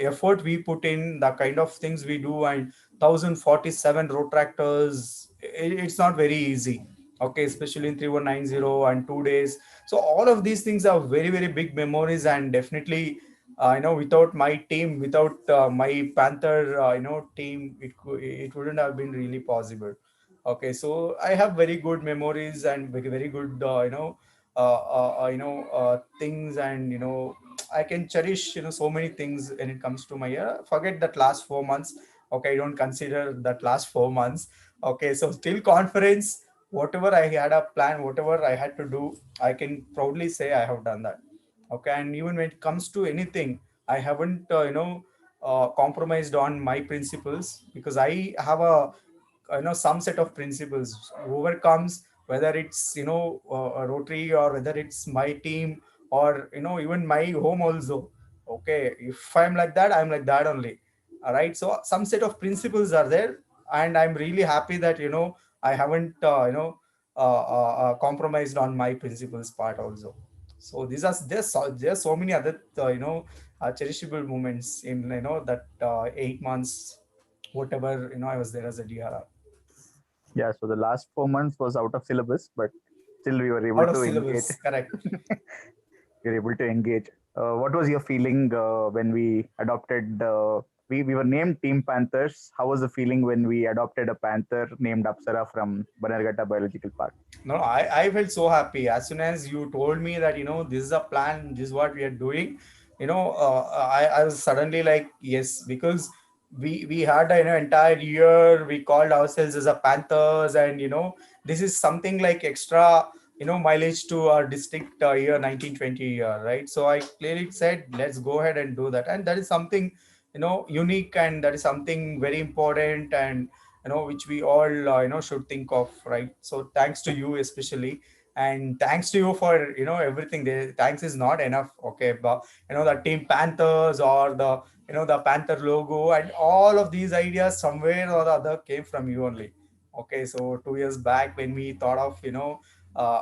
effort we put in, the kind of things we do, and 1047 Rotractors, it's not very easy. Okay, especially in 3190 and 2 days. So all of these things are very very big memories. And definitely without my team, without my Panther team, it wouldn't have been really possible. Okay, so I have very good memories and very very good things. And I can cherish so many things when it comes to my year. Forget that last 4 months. Okay, I don't consider that last 4 months. Okay, so still conference, whatever I had a plan, whatever I had to do, I can proudly say I have done that. Okay, and even when it comes to anything, I haven't compromised on my principles, because I have a some set of principles. Whoever comes, whether it's a Rotary, or whether it's my team, or even my home also. Okay, if I'm like that, I'm like that only. All right, so some set of principles are there, and I'm really happy that I haven't compromised on my principles part also. So there's so many other cherishable moments in that 8 months, whatever I was there as a DRR. Yeah, so the last 4 months was out of syllabus, but still we were able Out of to engage. syllabus, correct. We were able to engage. What was your feeling when we adopted? We were named Team Panthers. How was the feeling when we adopted a panther named Apsara from Bannerghatta Biological Park? No, I felt so happy as soon as you told me that this is a plan, this is what we are doing. I was suddenly like, yes, because we had entire year we called ourselves as a Panthers, and this is something like extra mileage to our district year 1920 year, right? So I clearly said, let's go ahead and do that, and that is something unique, and that is something very important, and which we all should think of, right? So thanks to you especially, and thanks to you for everything. Thanks is not enough, okay, but the Team Panthers, or the the Panther logo, and all of these ideas somewhere or the other came from you only. Okay, so 2 years back when we thought of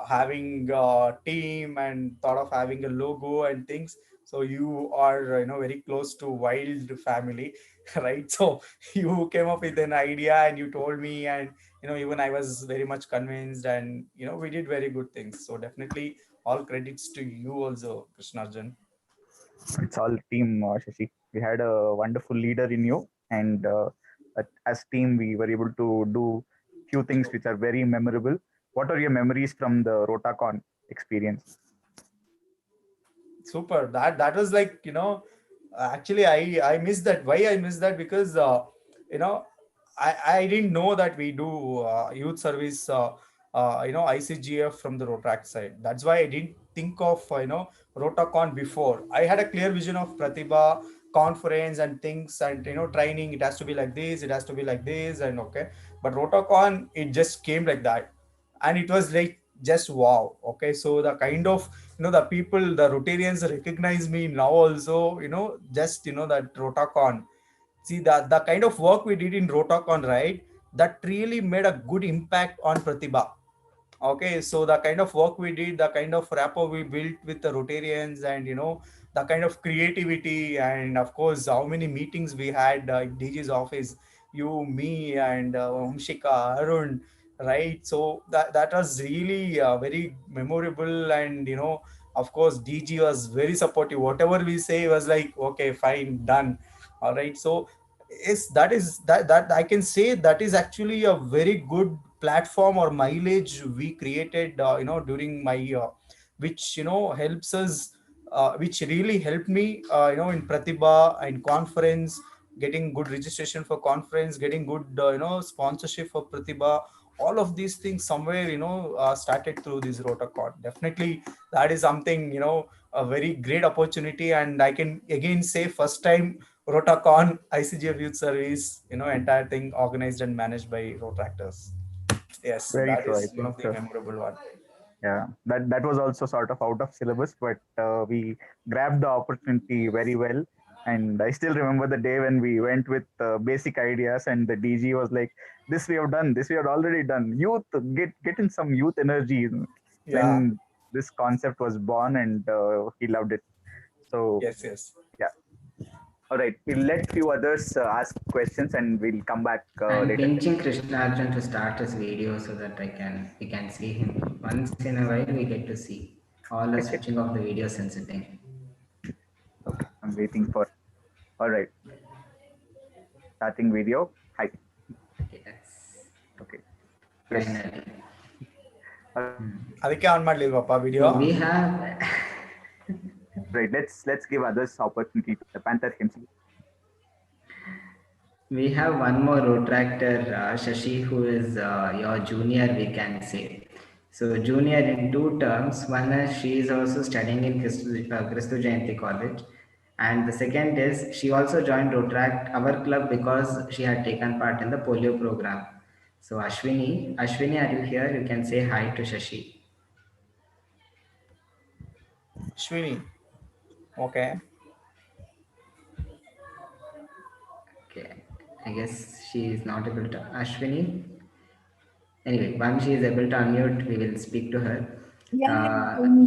having a team and thought of having a logo and things, so you are very close to Wild family right? So you came up with an idea and you told me, and even I was very much convinced, and we did very good things. So definitely all credits to you also, Krishnarjan. It's all team, Shashi. We had a wonderful leader in you, and as team, we were able to do few things which are very memorable. What are your memories from the Rotacon experience? Super. That was like, actually I missed that. Why I missed that? Because you know I didn't know that we do youth service ICGF from the Rotrac side. That's why I didn't think of Rotacon before. I had a clear vision of Pratibha conference and things, and training. It has to be like this, it has to be like this, and okay. But Rotacon, it just came like that, and it was like just wow. Okay, so the kind of the people, the Rotarians recognize me now also, just that Rotacon. See that the kind of work we did in Rotacon, right? That really made a good impact on Pratibha. Okay, so the kind of work we did, the kind of rapport we built with the Rotarians, and the kind of creativity, and of course, how many meetings we had in DG's office, you, me, and Umshika, Arun, right? So that was really very memorable, and of course, DG was very supportive. Whatever we say was like, okay, fine, done. All right, so that I can say that is actually a very good platform or mileage we created during my which helps us which really helped me in Pratibha and conference, getting good registration for conference, getting good sponsorship for Pratibha. All of these things somewhere started through this Rotacon. Definitely that is something a very great opportunity, and I can again say first time Rotacon, ICGF Youth Service, entire thing organized and managed by Rotractors. Yes, Very that true. I is one think of the memorable one. yeah, that was also sort of out of syllabus, but we grabbed the opportunity very well. And I still remember the day when we went with basic ideas, and the DG was like, "This we have done. This we had already done. Youth, get in some youth energy." Yeah. Then this concept was born, and he loved it. So Yes, yes. yeah, all right. We'll let few others ask questions, and we'll come back I'm later. pinching Krishnarjan to start his video so that we can see him. Once in a while we get to see. All are switching off the videos and sitting. Okay, I'm waiting for. All right, starting video. Hi. Yes. Okay. Yes. Finally. ಅದಕ್ಕೆ on ಮಾಡ್ಲಿಲ್ವಪ್ಪ So video. we have Right. Let's give others opportunity. The Panther himself. we have one more Rotractor, Shashi, who is your junior, we can say. So junior in two terms. One is she is also studying in Christu Jayanti College, and the second is she also joined Rotract, our club, because she had taken part in the polio program. So Ashwini, are you here? You can say hi to Shashi. Shwini. Okay. Okay, I guess she is not able to. Ashwini. Anyway, once she is able to unmute, we will speak to her. Uh,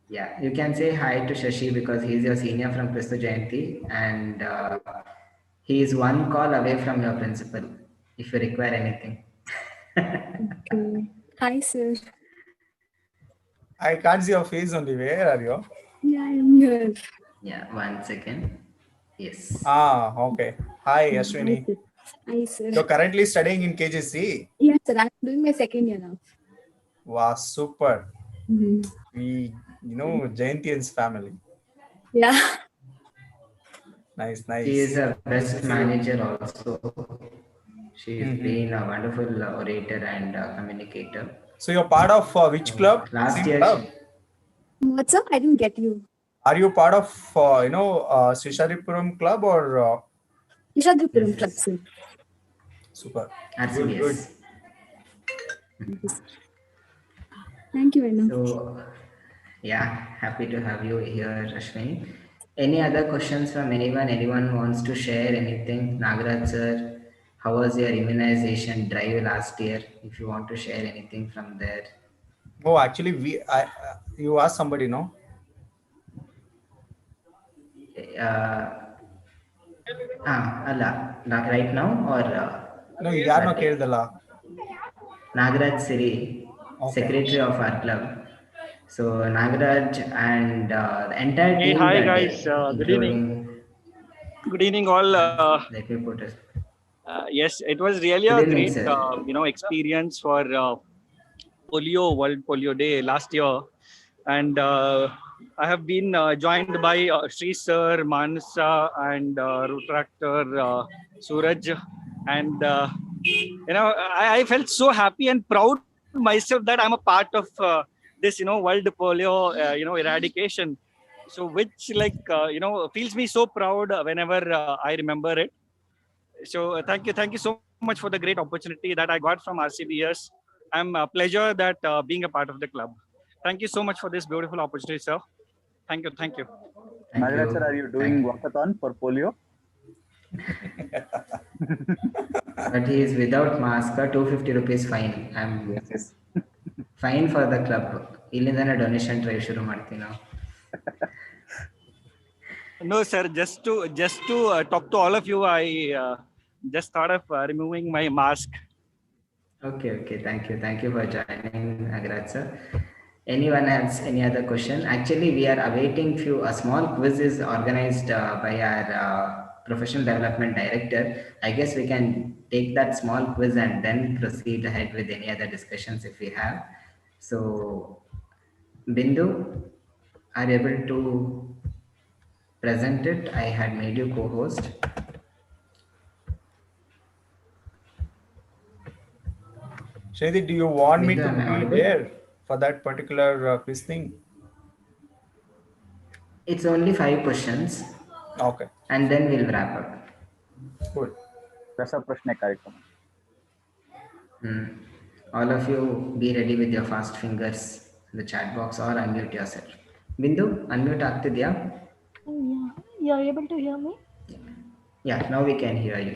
yeah, you can say hi to Shashi because he is your senior from Kristu Jayanti, and he is one call away from your principal if you require anything. Okay. Hi, sir. I can't see your face only. Where are you? Yeah, I am here. Yeah, 1 second. Yes. Ah, okay. Hi, Hi, Ashwini. sir. Hi, sir. You're currently studying in KGC. Yes, sir. I'm doing my second year now. Wow, super. Mhm. We, Jayantians family. Yeah. Nice, She is nice. a Nice best to see you. manager also. She is Mm-hmm. being a wonderful orator and communicator. So you're part of which So club? last Same year, club. What's up? I didn't get you. Are you part of Srisharipuram club or Ishadripuram yes, Club, yes, sir. super? Good, good. RCBS. Thank you, sir. Thank you, Anna. So yeah, happy to have you here, Ashwini. Any other questions from anyone? Anyone wants to share anything? Nagaraj sir, how was your immunization drive last year? If you want to share anything from there. Oh, actually, you asked somebody, no? Uh, Like right now or No, ಯಾರನ್ನೋ that day? ಕೇಳ್ದಲ್ಲ. Nagaraj Siri, Okay. secretary of our club. So Nagaraj and the entire Hey, team hi that day, guys. Good evening. including, Good evening, all. let me put it. Yes, it was really Good a evening, great, sir. experience for World Polio Day last year, and I have been joined by Sri Sir, Manasa, and Rutractor Suraj, and I felt so happy and proud myself that I'm a part of this, World Polio, eradication. So, which feels me so proud whenever I remember it. So thank you so much for the great opportunity that I got from RCBS. I'm a pleasure that being a part of the club. Thank you so much for this beautiful opportunity, sir. Thank you. Thank Nagaraj sir, you. are you Thank doing you. walkathon for polio? But he is without mask, 250 rupees fine. I'm Yes, yes. fine for the club. ಇಲ್ಲಿಂದನೇ donation drive ಶುರು ಮಾಡ್ತೀವಿ ನಾವು. No, sir. Just to talk to all of you, I just thought of removing my mask. Okay. Thank you for joining, Nagaraj sir. Anyone has any other question? Actually, we are awaiting a small quiz is organized by our professional development director. I guess we can take that small quiz and then proceed ahead with any other discussions if we have. So, Bindu, are you able to present it? I had made you co-host. Shadi, do you want me Bindu, to am I be audible? there for that particular quiz thing? It's only 5 questions, Okay, and then we'll wrap up. good. ರಸಪ್ರಶ್ನೆ ಕಾರ್ಯಕ್ರಮ. Hmm. All of you be ready with your fast fingers in the chat box or unmute yourself. Bindu, unmute ಆಗ್ತಿದ್ಯಾ? Oh, yeah. You're able to hear me? Yeah, now we can hear you.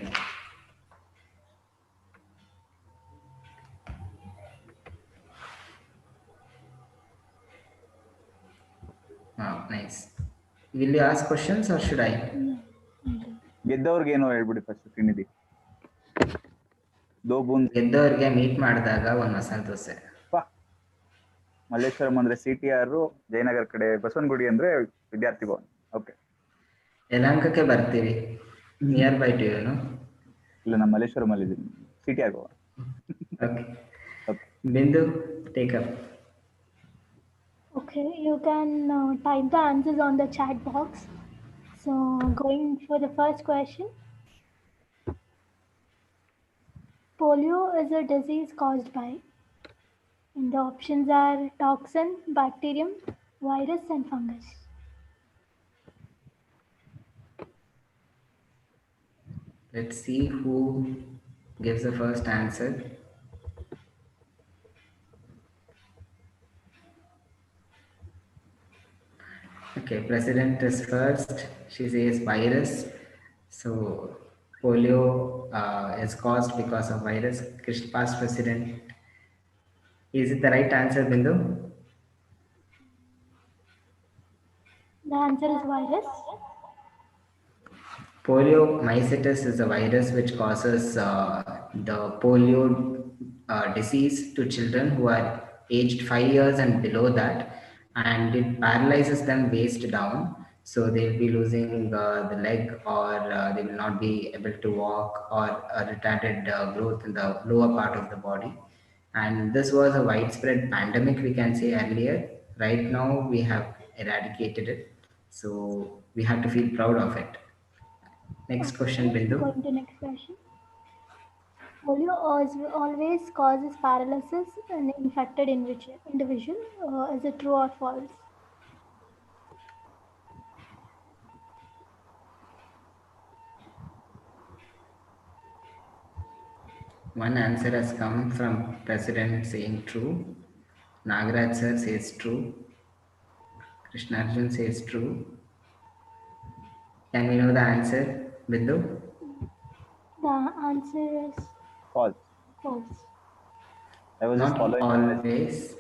Wow, nice. Will you ask questions or should I? Yeah. ಗೆದ್ದವ್ರಿಗೆ ಏನೋ ಹೇಳ್ಬಿಡಿ first Srinidhi. ದೋ ಬೂಂದ್. ಗೆದ್ದವ್ರಿಗೆ meet ಮಾಡಿದಾಗ ಒಂದು ಮಸಾಲೆ ದೋಸೆ. ಮಲ್ಲೇಶ್ವರಂ ಅಂದ್ರೆ CTR, Jayanagar ಕಡೆ ಬಸವನಗುಡಿ ಅಂದ್ರೆ ವಿದ್ಯಾರ್ಥಿ ಭವನ್. ಓಕೆ. ಯಲಹಂಕಕ್ಕೆ ಬರ್ತೀವಿ. Nearby to you. ಇಲ್ಲ, ನಮ್ಮ ಮಲ್ಲೇಶ್ವರಂ ಅಲ್ಲಿ ಇದ್ದೀನಿ. CTR Bhavan. Okay. Bindu, take up. Okay, you can type the answers on the chat box. So, going for the first question. Polio is a disease caused by, and the options are toxin, bacterium, virus, and fungus. Let's see who gives the first answer. Okay, president is first. She says virus. So polio is caused because of virus. Past president. Is it the right answer, Bindu? The answer is virus. Poliomycetes is a virus which causes the polio disease to children who are aged 5 years and below that, and it paralyzes them waist down. So they'll be losing the leg, or they will not be able to walk, or a retarded growth in the lower part of the body. And this was a widespread pandemic, we can say earlier. Right now, we have eradicated it. So we have to feel proud of it. Next question, Okay, Bindu. going to next question. Polio always causes paralysis in infected individual. Is it true or false? One answer has come from President saying true. Nagaraj sir says true. Krishnarjun says true. Can we know the answer, Bindu? The answer is False. false. I was just Not following the list.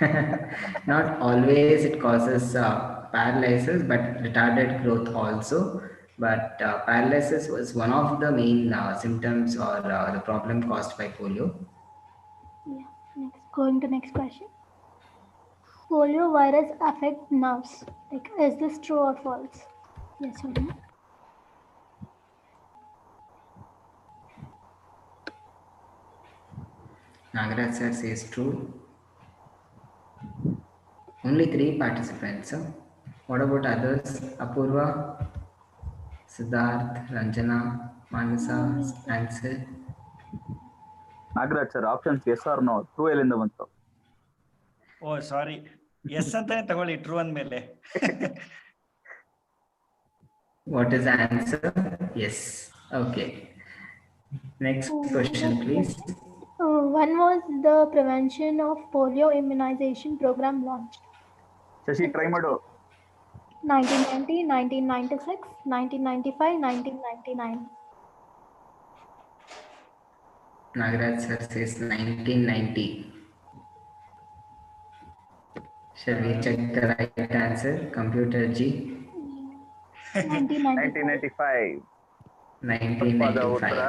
always. Not always it causes paralysis, but retarded growth also. But paralysis was one of the main symptoms, or the problem caused by polio. Yeah. Next, going to next question. Polio virus affect nerves. Like, is this true or false? Yes or no? Nagaraj sir says true. Only three participants. Huh? What about others? Apurva, Siddharth, Ranjana, Manasa, Yes, sir. answer. Nagraj sir, options yes or no? True ಎಲ್ಲಿಂದ ಬಂತು? ಓ ಸಾರಿ, S ಅಂತಾನೆ ತಗೊಳ್ಳಿ true ಅಂದ್ಮೇಲೆ. What is the answer? Yes. Okay. Next question, Next please. question. When was the prevention of polio immunization program launched? Shashi try ಮಾಡು. 1990, 1996, 1995, 1999. Nagaraj sir says 1990. Shall we check the right answer? Computer G. 1995. 1995. ತಪ್ಪಾದ 1995. ಉತ್ತರ.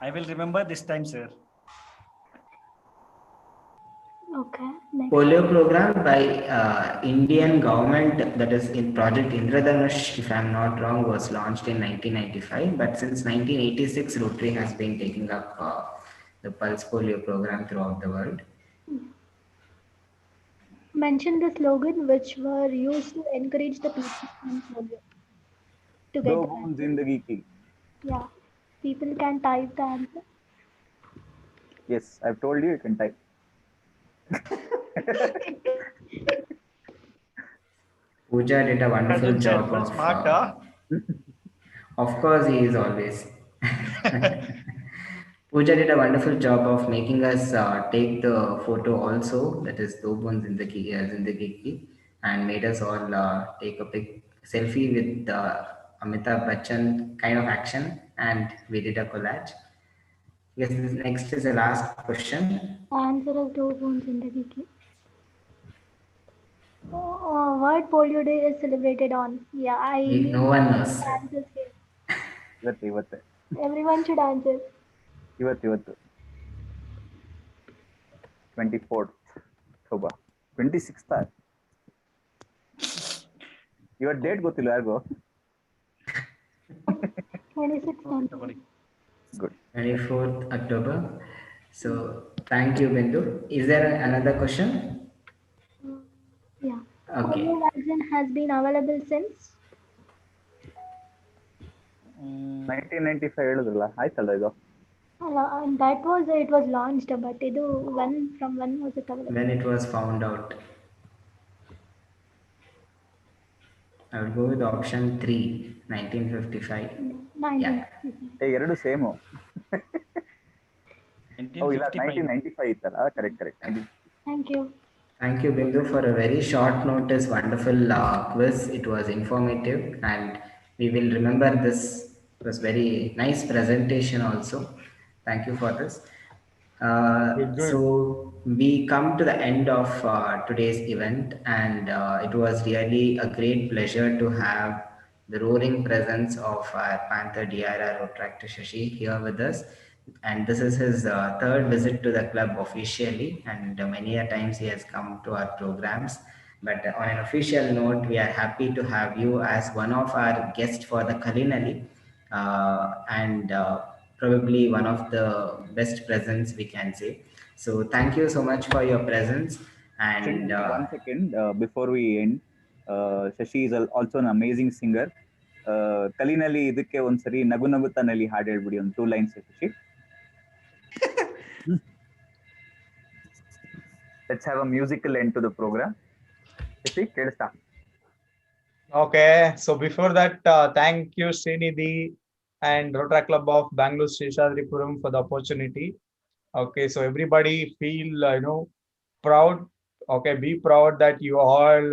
I will remember this time sir. Okay. Next. Polio program by Indian government, that is in Project Indradhanush, if I am not wrong, was launched in 1995. But since 1986, Rotary has been taking up the Pulse Polio program throughout the world. Mention the slogan which were used to encourage the people on polio to get दो the बूंद answer. जिंदगी की. Yeah. People can type the answer. Yes, I've told you can type. Pooja did a wonderful Arjun sir, job full of. smart, Of course, he is always. Pooja did a wonderful job of making us take the photo also, that is Dobun Zindagi Ki, and made us all take a selfie with Amitabh Bachchan kind of action, and we did a collage. Yes, next is the last question. Answer is do boons zindagi ki. What polio day is celebrated on? Yeah, I need No one knows. answers here. ಇವತ್ತೆ Everyone should answer. ಇವತ್ತು 24th October 26th. ಇವತ್ತು date ಗೊತ್ತಿಲ್ಲ ಯಾರಿಗೂ. 26th. Good. 24th October. So thank you, Bindu. Is there another question? Yeah. Okay. Polio vaccine has been available since 1995 ಹೇಳಿದ್ರಲ್ಲ, ಆಯ್ತಲ್ಲ ಇದು. and that was it was launched, but ಇದು from when was it available? When it was found out. I would go with option 3, 1955. 1955. ಎರಡು same. Oh, ಇಲ್ಲ 1955. 1995 ಇತ್ತಲ್ಲ, correct 19. Thank you. Thank you, Bindu, for a very short notice, wonderful quiz. It was informative, and we will remember this. It was very nice presentation also. Thank you for this. Good, good. So we come to the end of today's event, and it was really a great pleasure to have the roaring presence of our Panther DRR Tractor Shashi here with us. And this is his third visit to the club officially, and many a times he has come to our programs. But on an official note, we are happy to have you as one of our guests for the culinary, and probably one of the best presents we can say. So thank you so much for your presence. And Srinidhi, 1 second before we end. Shashi is also an amazing singer. ಕಲಿನಲ್ಲಿ ಇದಕ್ಕೆ ಒಂದ್ಸರಿ ನಗು ನಗುತ್ತಾನಲ್ಲಿ ಹಾಡು ಹೇಳ್ಬಿಡಿ, ಒಂದು 2 lines Shashi. Let's have a musical end to the program. Shashi ಕೇಳಿಸ್ತಾ? Okay, so before that, thank you, Srinidhi and Rotary Club of Bangalore Sheshadripuram for the opportunity. Okay, so everybody feel proud. Okay, be proud that you all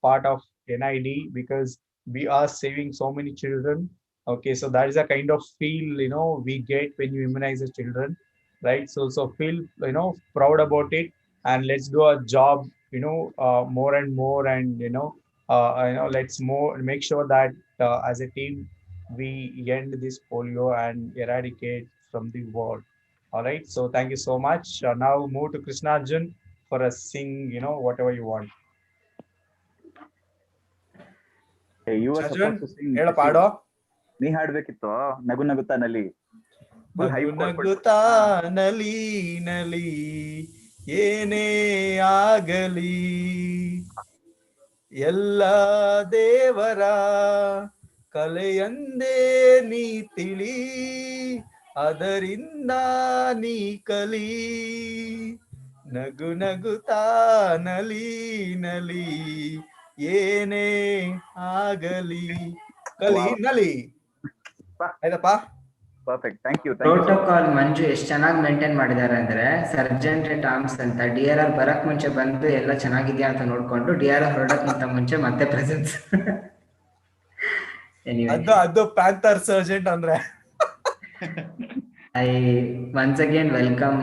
part of NID, because we are saving so many children. Okay, so that is a kind of feel we get when you immunize the children, right? So feel proud about it, and let's do a job more and more, and let's more make sure that as a team we end this polio and eradicate from the world. All right, so thank you so much. Now move to Krishnarjun for a sing, whatever you want. Hey, you were supposed to sing. ಹೇಳ ಪಾಡೋ. ನೀ ಹಾಡ್ಬೇಕಿತ್ತು ನಗು ನಗುತ್ತಾನಲ್ಲಿ. ನಗು ನಗುತ್ತಾ ನಲಿ ನಲಿ ಏನೇ ಆಗಲಿ ಎಲ್ಲ ದೇವರ ಕಲೆಯಂದೇ ನೀ ತಿಳಿ ಅದರಿಂದ ನೀ ಕಲಿ ನಗು ನಗುತ್ತಾ ನಲಿ ನಲಿ ಏನೇ ಆಗಲಿ ಕಲಿ ನಲಿ. ಆಯ್ತಪ್ಪ, ಪರ್ಫೆಕ್ಟ್, ಥ್ಯಾಂಕ್ ಯು. ಪ್ರೋಟೋಕಾಲ್ ಮಂಜು ಎಷ್ಟು ಚೆನ್ನಾಗಿ ಮೇಂಟೈನ್ ಮಾಡಿದ್ದಾರೆ ಅಂದ್ರೆ, ಸರ್ಜೆಂಟ್ ಎಟ್ ಆರ್ಮ್ಸ್ ಅಂತ DRR ಬರಕ್ ಮುಂಚೆ ಬಂದು ಎಲ್ಲ ಚೆನ್ನಾಗಿದ್ಯಾ ಅಂತ ನೋಡ್ಕೊಂಡು DRR ಹೊರಡಕ್ಕಿಂತ ಮುಂಚೆ ಮತ್ತೆ ಪ್ರೆಸೆನ್ಸ್. ಅದು ಪ್ಯಾಂಥರ್ ಸರ್ಜೆಂಟ್ ಅಂದ್ರೆ. I once again welcome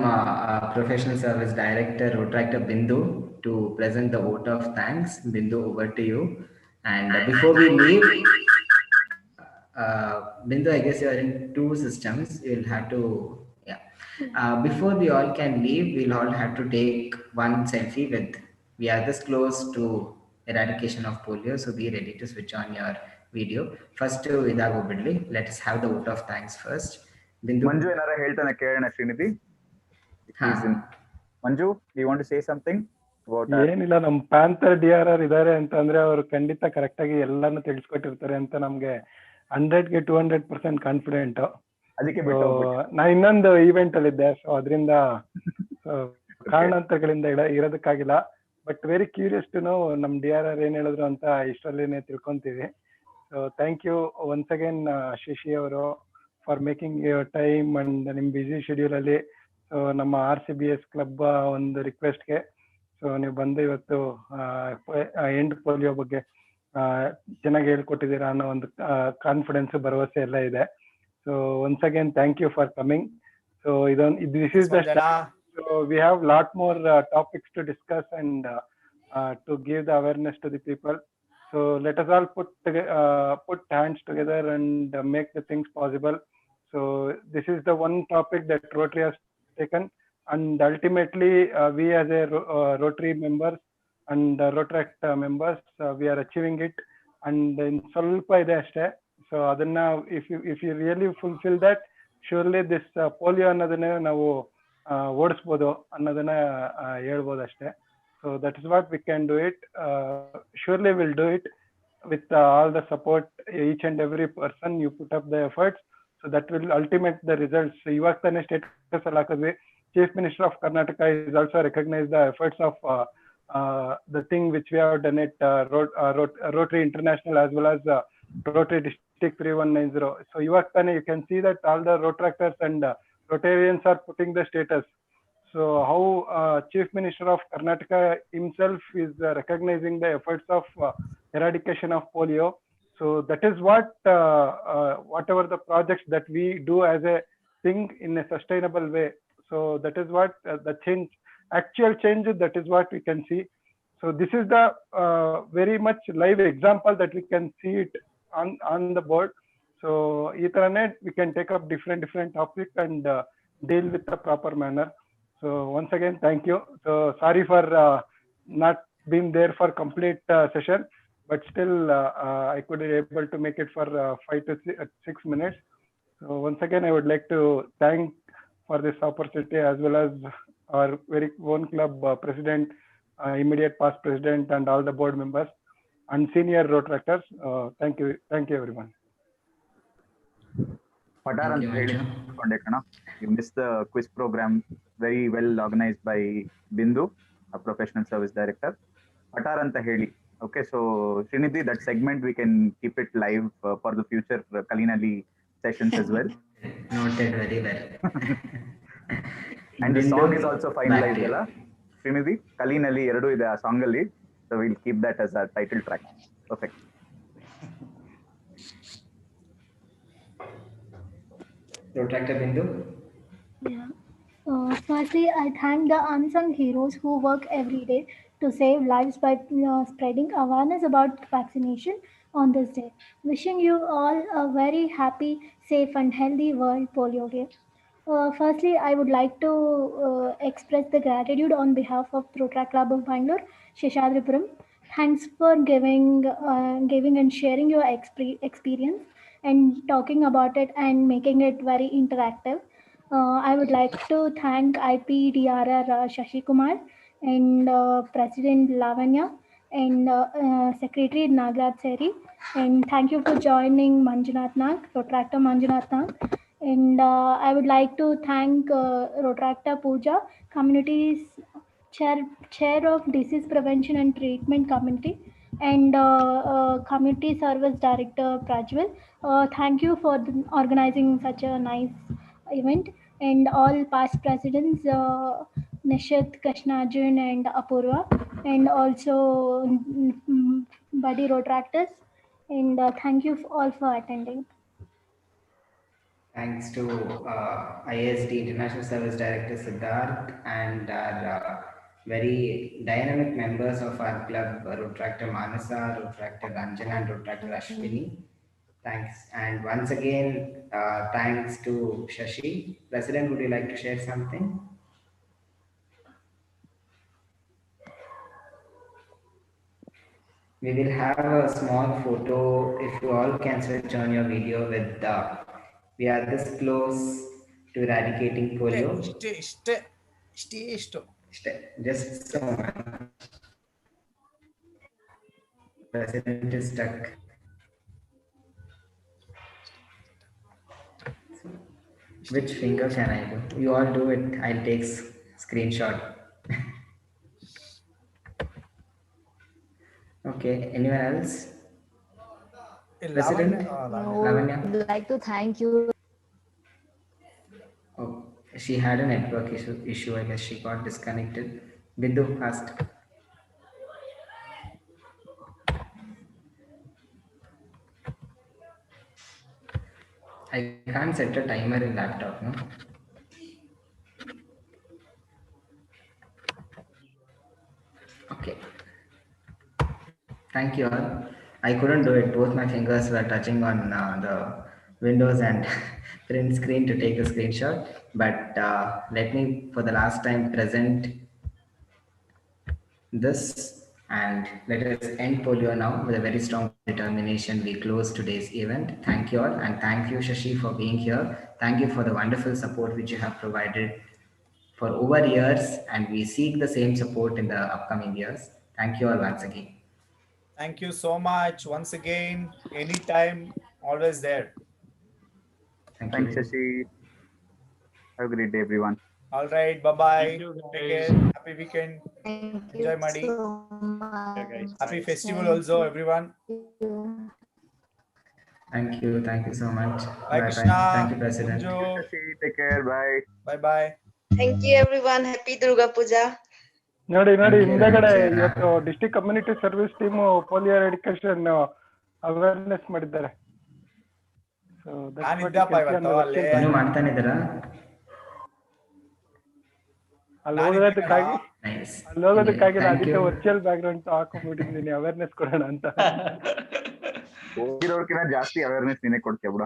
Professional Service Director Rotractor Bindu to present the vote of thanks. Bindu, over to you. And before we leave, Bindu, I guess you are in 2 systems. You'll have to, yeah. Before we all can leave, we'll all have to take one selfie with. We are this close to eradication of polio, so be ready to switch on your video. First, Idago Bidli. Let us have the vote of thanks first. Bindu. Manju ಏನಾರ ಹೇಳ್ತಾನೆ ಕೇಳೋಣ Srinidhi. Manju, you want to say something about? ಏನಿಲ್ಲ, ನಮ್ಮ panther DRR ಇದಾರೆ ಅಂತಂದ್ರೆ ಅವರು ಖಂಡಿತ correct ಆಗಿ ಎಲ್ಲಾನು ತಿಳಿಸ್ಕೊಟ್ಟಿರ್ತಾರೆ ಅಂತ ನಮ್ಗೆ 100ಗೆ 200% ಕಾನ್ಫಿಡೆಂಟ್. ಅದಕ್ಕೆ ನಾ ಇನ್ನೊಂದು ಈವೆಂಟ್ ಅಲ್ಲಿ ಇದ್ದೆ, ಸೊ ಅದರಿಂದ ಕಾರಣಾಂತರಗಳಿಂದ ಇರೋದಕ್ಕಾಗಿಲ್ಲ. But very curious to know ನಮ್ DRR ಏನ್ ಹೇಳಿದ್ರು ಅಂತ ಇಷ್ಟರಲ್ಲೇನೆ ತಿಳ್ಕೊಂತೀವಿ. So thank you once again Shashi ಅವರು for making your time and ನಿಮ್ ಬಿಸಿ ಶೆಡ್ಯೂಲ್ ಅಲ್ಲಿ ನಮ್ಮ RCBS ಕ್ಲಬ್ ಒಂದು ರಿಕ್ವೆಸ್ಟ್ಗೆ ಸೊ ನೀವು ಬಂದು ಇವತ್ತು ಎಂಡ್ ಪೋಲಿಯೋ ಬಗ್ಗೆ ಚೆನ್ನಾಗಿ ಹೇಳ್ಕೊಟ್ಟಿದ್ದೀರಾ ಅನ್ನೋ ಒಂದು ಕಾನ್ಫಿಡೆನ್ಸ್, ಭರವಸೆ ಎಲ್ಲ ಇದೆ. So once again thank you for coming. So this is the start. So we have lot more topics to discuss and to give the awareness to the people. So let us all put hands together and make the things possible. So this is the one topic that Rotary has taken, and ultimately we as a Rotary members and Rotaract members we are achieving it. And in ಸ್ವಲ್ಪ ಇದೆ ಅಷ್ಟೇ. So ಅದನ್ನ if you really fulfill that, surely this polio ಅನ್ನೋದನ್ನ ನಾವು ಓಡಿಸ್ಬೋದು ಅನ್ನೋದನ್ನ ಹೇಳ್ಬೋದು ಅಷ್ಟೇ. So that is what we can do it. Surely will do it with all the support each and every person you put up the efforts. So that will ultimate the results. ಇವಾಗ ತಾನೇ status ಅಲ್ಲಿ ಹಾಕಿದ್ವಿ, chief minister of Karnataka is also recognise the efforts of the thing which we have done at Rotary International as well as Rotary District 3190. So Yuvaktane, you can see that all the Rotractors and Rotarians are putting the status. So how Chief Minister of Karnataka himself is recognizing the efforts of eradication of polio. So that is what whatever the projects that we do as a thing in a sustainable way. So that is what the change, actual change, that is what we can see. So this is the very much live example that we can see it on the board. So Ethernet, we can take up different topics and deal with the proper manner. So once again, thank you. So sorry for not being there for complete session, but still I could be able to make it for 5 to 6 minutes. So once again, I would like to thank for this opportunity, as well as our very own club president, immediate past president, and all the board members and senior Rotractors. Thank you everyone. Patar Thank ಅಂತ you, ಹೇಳಿ Manju. ಕೊಂಡೆ ಕಣ. You missed the quiz program, very well organized by Bindu, a professional service director. Patar ಅಂತ ಹೇಳಿ. Okay, so Srinidhi, that segment we can keep it live for the future Kalinali sessions as well. Noted very well. And the Bindu, song is also back finalized, to you. ಅಲ್ಲ Srinidhi? Kalinali ಎರಡು ಇದೆ ಆ song ಅಲ್ಲಿ. So we'll keep that as a title track. Perfect. Protractor Bindu. Yeah. Firstly, I thank the unsung heroes who work every day to save lives by spreading awareness about vaccination on this day. Wishing you all a very happy, safe, and healthy World Polio Day. Firstly, I would like to express the gratitude on behalf of Protract Club of Bangalore, Sheshadripuram. Thanks for giving and sharing your experience and talking about it and making it very interactive. I would like to thank IPDRR Shashi Kumar and President Lavanya and Secretary Nagraj Seri. And thank you for joining Manjunath Nag, Protractor Manjunath Nag. And I would like to thank Rotracta Puja, community's chair of disease prevention and treatment committee, and community service director Prajwal. Thank you for organizing such a nice event, and all past presidents, Nishit, Krishnarjun, and Apurva, and also Buddy Rotractors. And thank you all for attending. Thanks to ISD International Service Director Siddharth and our very dynamic members of our club, Rotractor Manasa, Rotractor Ranjana, and Rotractor Ashwini. Thanks. And once again, thanks to Shashi. President, would you like to share something? We will have a small photo if you all can switch on your video with we are this close to eradicating polio. Just so much. President is stuck. Which finger can I do? You all do it. I'll take screenshot. Okay. Anyone else? President? No, I'd like to thank you. Oh, she had a network issue. I guess she got disconnected. Bindu asked. I can't set a timer in laptop, no? Okay. Thank you all. I couldn't do it. Both my fingers were touching on the windows and print screen to take the screenshot. But let me, for the last time, present this, and let us end polio now with a very strong determination. We close today's event. Thank you all, and thank you, Shashi, for being here. Thank you for the wonderful support which you have provided for over years, and we seek the same support in the upcoming years. Thank you all once again. Thank you so much once again. Anytime, always there. Thanks, Shashi. Have a great day, everyone. All right. Bye-bye. Thank you, Take guys. care. Happy weekend. Thank Enjoy you Madi. so much. Yeah, guys. Happy Bye. festival Thank also, you. everyone. Thank you so much. Bye, Bye bye. Thank Krishna. you, President. Gunju. Take care. Bye. Bye bye. Thank you everyone. Happy Durga Puja. ನೋಡಿ Thank you, ಹಿಂದೆಗಡೆ Ranjana. ಇವತ್ತು district community service team polio eradication awareness ಮಾಡಿದ್ದಾರೆ. So that's what you can see on the virtual ಇನ್ನೂ ಮಾಡ್ತಾನೆ ಇದ್ದೀರಾ? ಅಲ್ಲಿ ಹೋಗೋದಕ್ಕಾಗಿ ಅದಕ್ಕೆ ವರ್ಚುವಲ್ ಬ್ಯಾಕ್ ಗ್ರೌಂಡ್ ಹಾಕೊಂಡ್ಬಿಟ್ಟಿದ್ದೀನಿ ಅವೇರ್ನೆಸ್ ಕೊಡೋಣ ಅಂತ. ಹೋಗಿರೋರ್ಕಿನ್ನ ಜಾಸ್ತಿ ಅವೇರ್ನೆಸ್ ನೀನೇ ಕೊಡ್ತೀಯ ಬಿಡ.